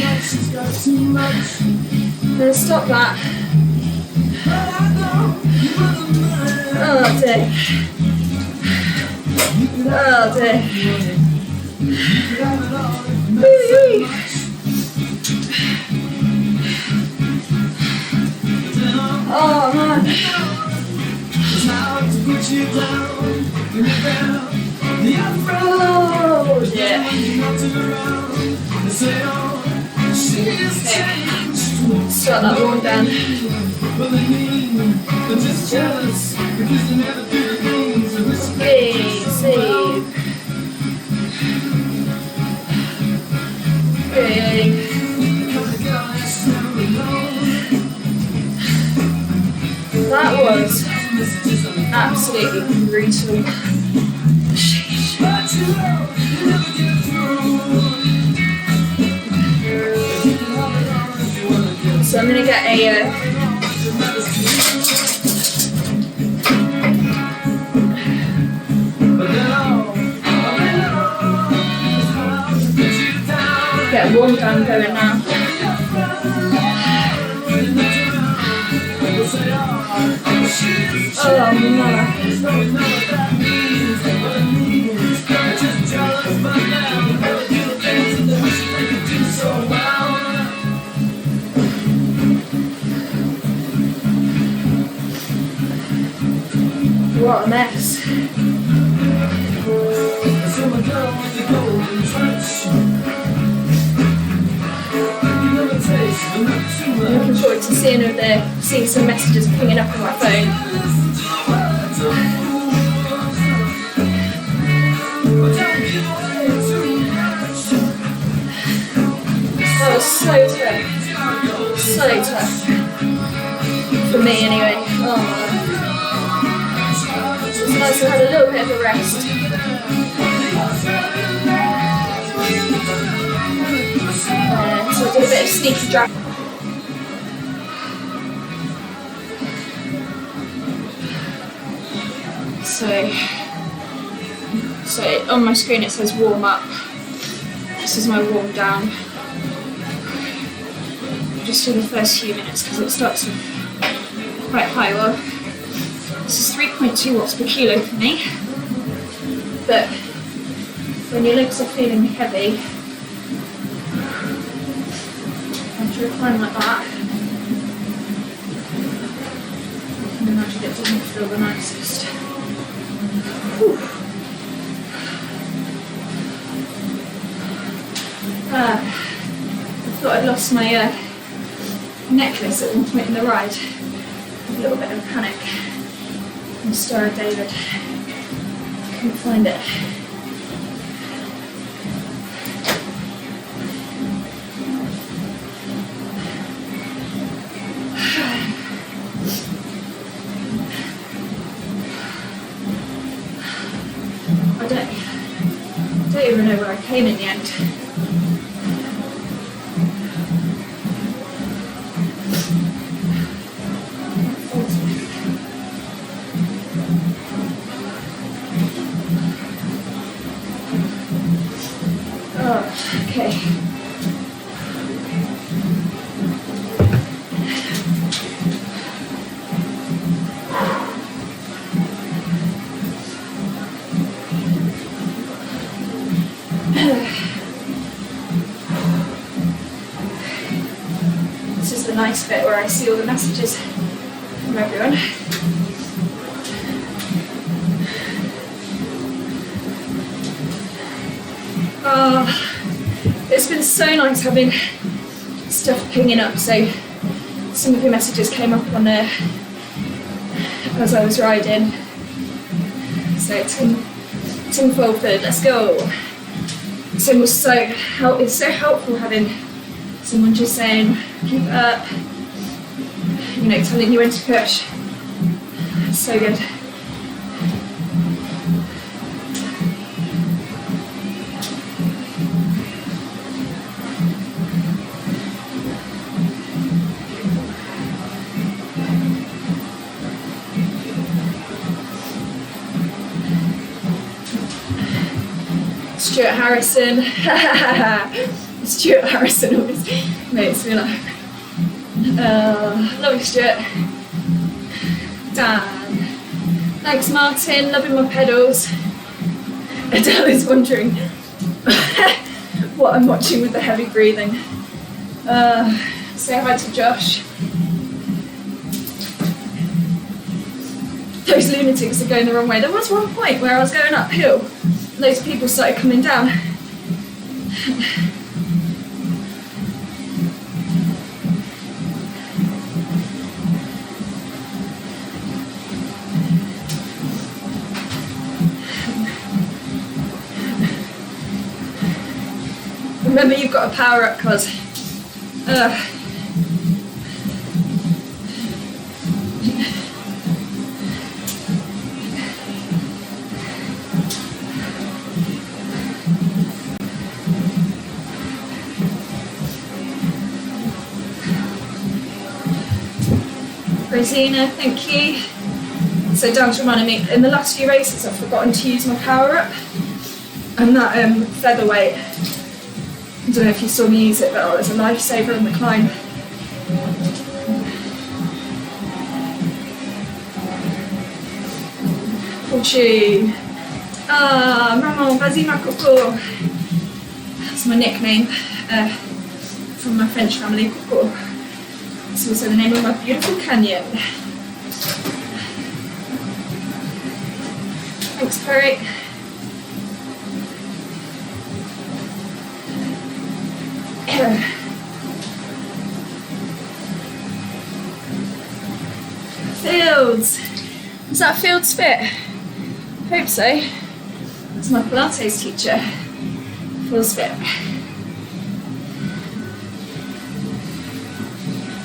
I'm gonna stop that. Oh dear. Oh dear. Woo-wee. Oh man. Oh yeah. Okay. Start that one down. Hey, save. Hey. That was absolutely brutal. So I'm gonna get a get one down going now. Oh no. What a mess. I'm looking forward to seeing some messages pinging up on my phone. That was so tough. So tough. For me anyway. Oh. It's nice to have a little bit of a rest. So I did a bit of sneaky drag. So on my screen it says warm up. This is my warm down. Just do the first few minutes because it starts with quite high. Well, this is 3.2 watts per kilo for me. But when your legs are feeling heavy, after a climb like that, I can imagine it doesn't feel the nicest. Whew. I thought I'd lost my necklace at one point in the ride. A little bit of panic. I'm sorry, David. Couldn't find it. I don't even know where I came in the end. Oh, okay. This is the nice bit where I see all the messages from everyone. It's been so nice having stuff pinging up, so some of your messages came up on there as I was riding. So Tim Fulford, let's go. Tim was it's so helpful having someone just saying, keep it up, you know, telling you when to push. It's so good. Stuart Harrison. Stuart Harrison always makes me laugh. Love you, Stuart. Dan. Thanks, Martin. Loving my pedals. Adele is wondering what I'm watching with the heavy breathing. Say hi to Josh. Those lunatics are going the wrong way. There was one point where I was going uphill. Loads of people started coming down. Remember, you've got to power up, cause Rosina, thank you. So Dan's reminding me, in the last few races I've forgotten to use my power up, and that featherweight, I don't know if you saw me use it, but it was a lifesaver in the climb. Pochu. Maman, vas-y ma coco. That's my nickname from my French family, Coco. It's also the name of my beautiful canyon. Thanks, Perry. Fields. Is that Fields Fit? Hope so. That's my Pilates teacher. Fields Fit.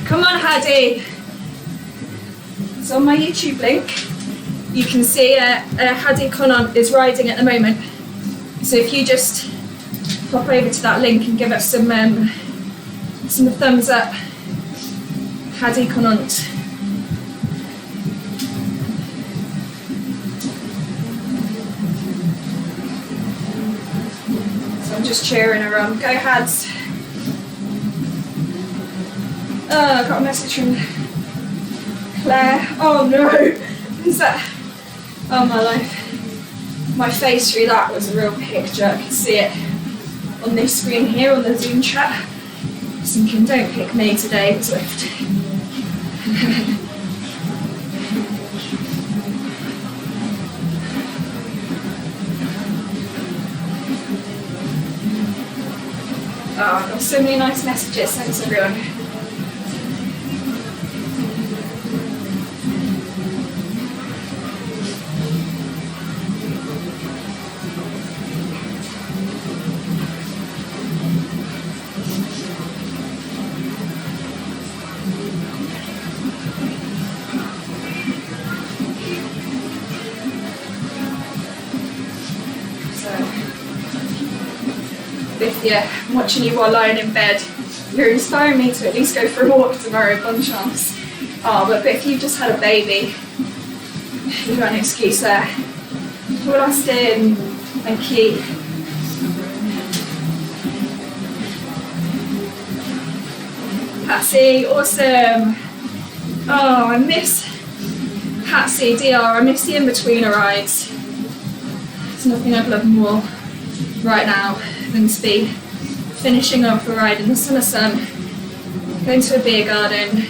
Come on, Hadi. It's on my YouTube link. You can see Hadi Konon is riding at the moment. So if you just pop over to that link and give us some thumbs up. Hadi Konont. So I'm just cheering her on. Go Hads. I got a message from Claire. Oh no! Is that? Oh my life. My face through that was a real picture. I can see it on this screen here on the Zoom chat. I was thinking, don't pick me today, Zwift. Oh, I've got so many nice messages. Thanks everyone. Yeah, I'm watching you while lying in bed. You're inspiring me to at least go for a walk tomorrow, bonne chance. Oh, but if you've just had a baby, you've got an excuse there. Well, Austin, thank you. Patsy, awesome. Oh, I miss Patsy, DR, I miss the in-betweener rides. There's nothing I'd love more right now than to be finishing off a ride in the summer sun, going to a beer garden.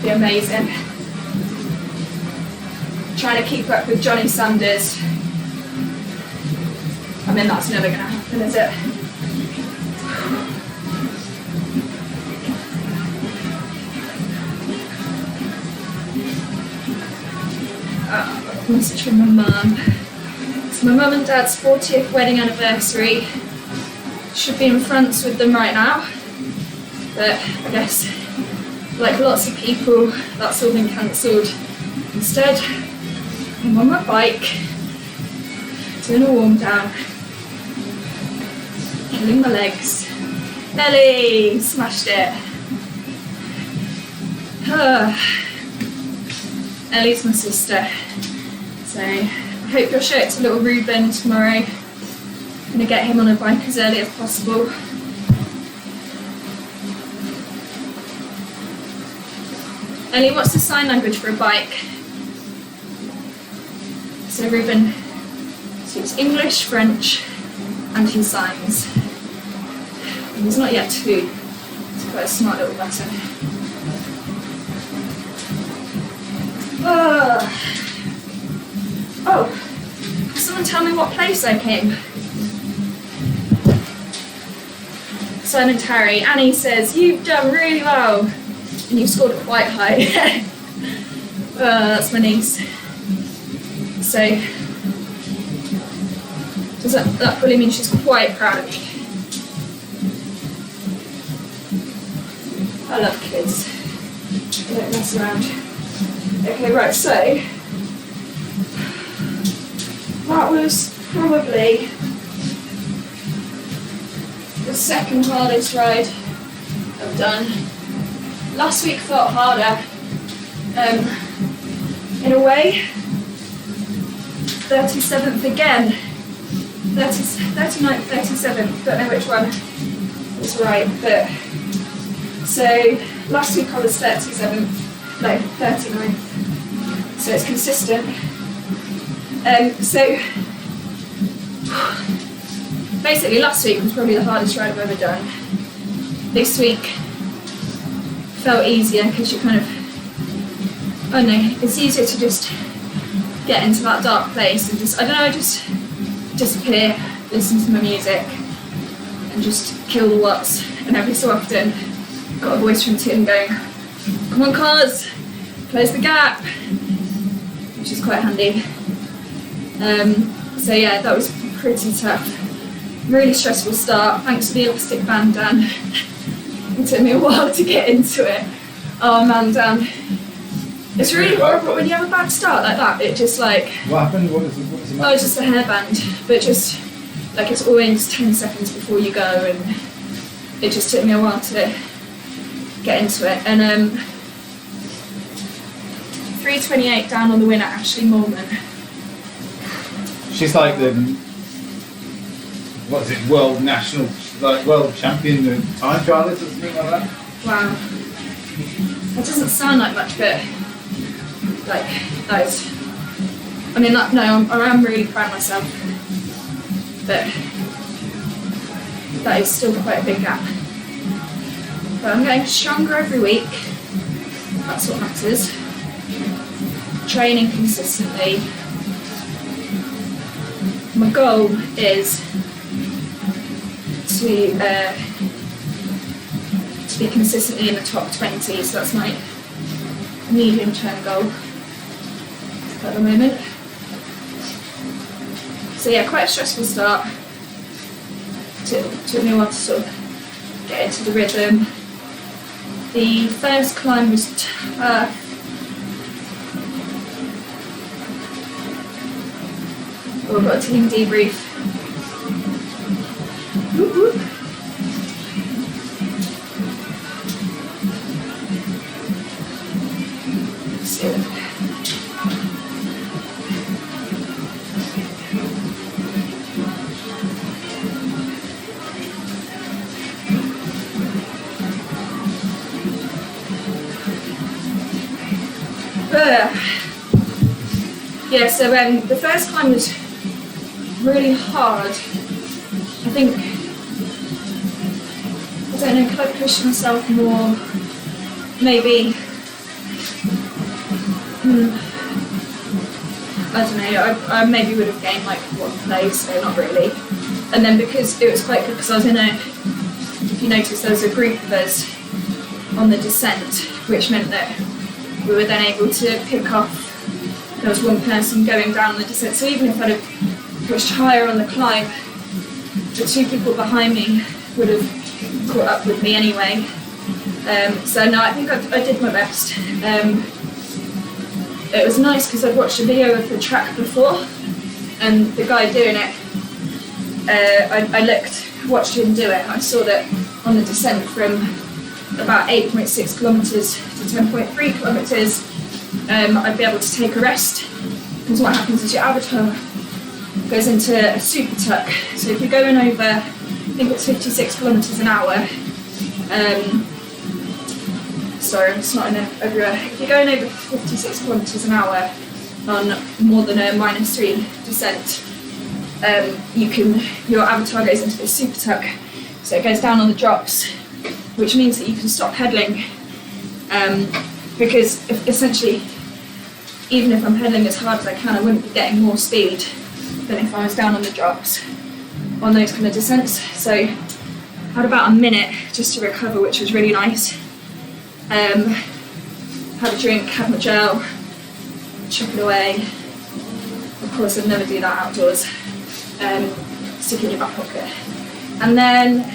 Be amazing. Trying to keep up with Johnny Sanders. I mean, that's never going to happen, is it? Message from my mum. It's my mum and dad's 40th wedding anniversary. Should be in France with them right now, but I guess, like lots of people, that's all been cancelled. Instead, I'm on my bike, doing a warm down, killing my legs. Ellie, smashed it. Ellie's my sister, so I hope you'll show it to little Ruben tomorrow. I'm going to get him on a bike as early as possible. Ellie, what's the sign language for a bike? So Ruben speaks English, French, and his signs. And he's not yet 2. He's quite a smart little button. Oh, can someone tell me what place I came? Simon Tarry. Annie says, you've done really well. And you've scored quite high. That's my niece. So, does that probably mean she's quite proud of me? I love kids. They don't mess around. Okay, right, so that was probably the second hardest ride I've done. Last week felt harder. In a way, 37th again. 39th, 37th, don't know which one was right, but so last week I was 39th, so it's consistent. So basically last week was probably the hardest ride I've ever done. This week felt easier because you kind of, I don't know, it's easier to just get into that dark place and just, I don't know, just disappear, listen to my music and just kill the watts. And every so often got a voice from Tim going, come on cars, close the gap, which is quite handy. So yeah, that was pretty tough. Really stressful start, thanks to the elastic band, Dan. It took me a while to get into it. Oh man, Dan. It's really horrible when you have a bad start like that. It just like... What happened? What was the Oh, it's just a hairband. But just, like it's always 10 seconds before you go and it just took me a while to get into it. And 3:28 down on the win at Ashley Morgan. She's like the, what is it, world national, like world champion time trialist or something like that? Wow. That doesn't sound like much, but like that is, I mean, that, no, I am really proud of myself, but that is still quite a big gap. But I'm getting stronger every week. That's what matters. Training consistently. My goal is to be consistently in the top 20, so that's my medium-term goal at the moment. So yeah, quite a stressful start. Took me a while to sort of get into the rhythm. The first climb was tough. Oh, I've got a team debrief. Whoop, whoop. So, yeah, so the first climb was really hard. I think, I don't know, could I push myself more? Maybe. I don't know, I maybe would have gained like 1 place, so not really. And then because it was quite good, because I was in a, if you notice, there was a group of us on the descent, which meant that we were then able to pick off there was one person going down the descent. So even if I'd have pushed higher on the climb, the two people behind me would have caught up with me anyway. So no, I think I did my best. It was nice because I'd watched a video of the track before, and the guy doing it, I watched him do it. I saw that on the descent from about 8.6 kilometres to 10.3 kilometres, I'd be able to take a rest, because what happens is your avatar goes into a super tuck. So if you're going over, I think it's 56 kilometres an hour, sorry, I'm snotting everywhere. If you're going over 56 kilometres an hour on more than a -3 descent, your avatar goes into this super tuck, so it goes down on the drops, which means that you can stop pedaling, because essentially, even if I'm pedaling as hard as I can, I wouldn't be getting more speed than if I was down on the drops on those kind of descents. So I had about a minute just to recover, which was really nice. Had a drink, had my gel, chuck it away. Of course, I'd never do that outdoors. Stick it in your back pocket. And then,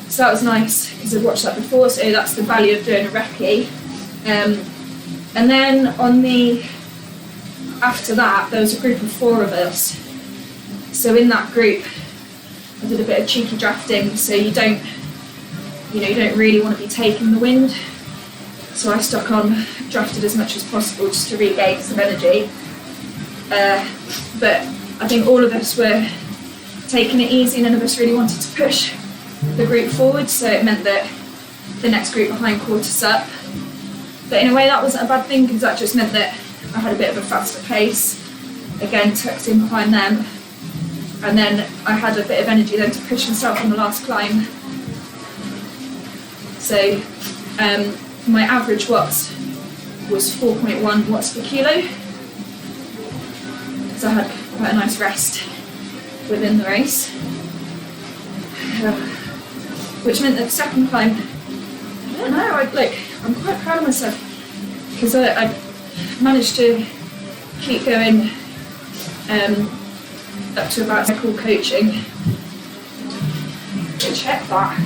so that was nice because I've watched that before, so that's the value of doing a recce. And then after that, there was a group of 4 of us. So in that group, I did a bit of cheeky drafting, so you don't really want to be taking the wind. So I stuck on, drafted as much as possible just to regain some energy. But I think all of us were taking it easy, none of us really wanted to push the group forward, so it meant that the next group behind caught us up. But in a way that wasn't a bad thing, because that just meant that I had a bit of a faster pace, again tucked in behind them, and then I had a bit of energy then to push myself on the last climb. So my average watts was 4.1 watts per kilo, so I had quite a nice rest within the race, which meant that the second climb, I don't know, I'm quite proud of myself, because I managed to keep going up to about cycle coaching. Check that.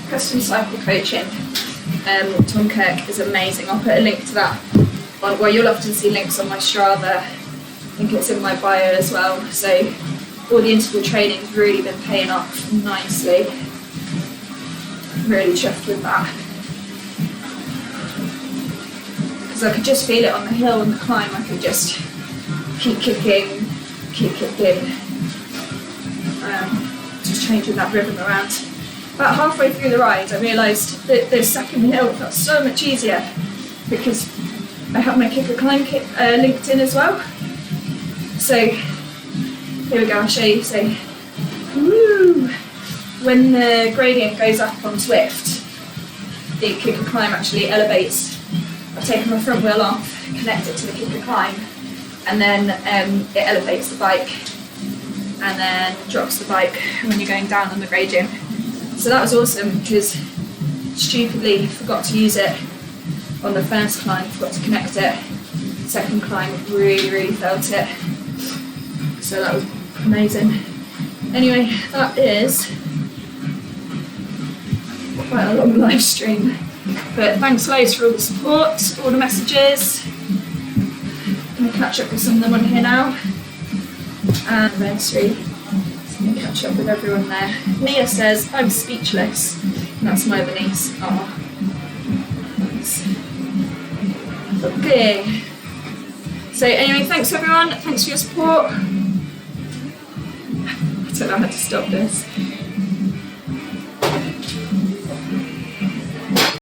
Custom cycle coaching, Tom Kirk is amazing. I'll put a link to that on, well, you'll often see links on my Strava. I think it's in my bio as well. So all the interval training's really been paying off nicely. Really chuffed with that. Because I could just feel it on the hill and the climb. I could just keep kicking, just changing that rhythm around. About halfway through the ride, I realised that the second hill felt so much easier because I have my kicker climb kit linked in as well. So here we go, I'll show you. So, woo! When the gradient goes up on Zwift, the kicker climb actually elevates. I've taken my front wheel off, connect it to the kicker climb, and then it elevates the bike and then drops the bike when you're going down on the gradient. So that was awesome, because stupidly forgot to use it on the first climb, forgot to connect it. Second climb, really felt it. So that was amazing. Anyway, that is quite a long live stream. But thanks loads for all the support, all the messages. I'm going to catch up with some of them on here now. And then catch up with everyone there. Mia says, I'm speechless. And that's my other niece. Oh. Thanks. Okay. So anyway, thanks everyone. Thanks for your support. I don't know how to stop this.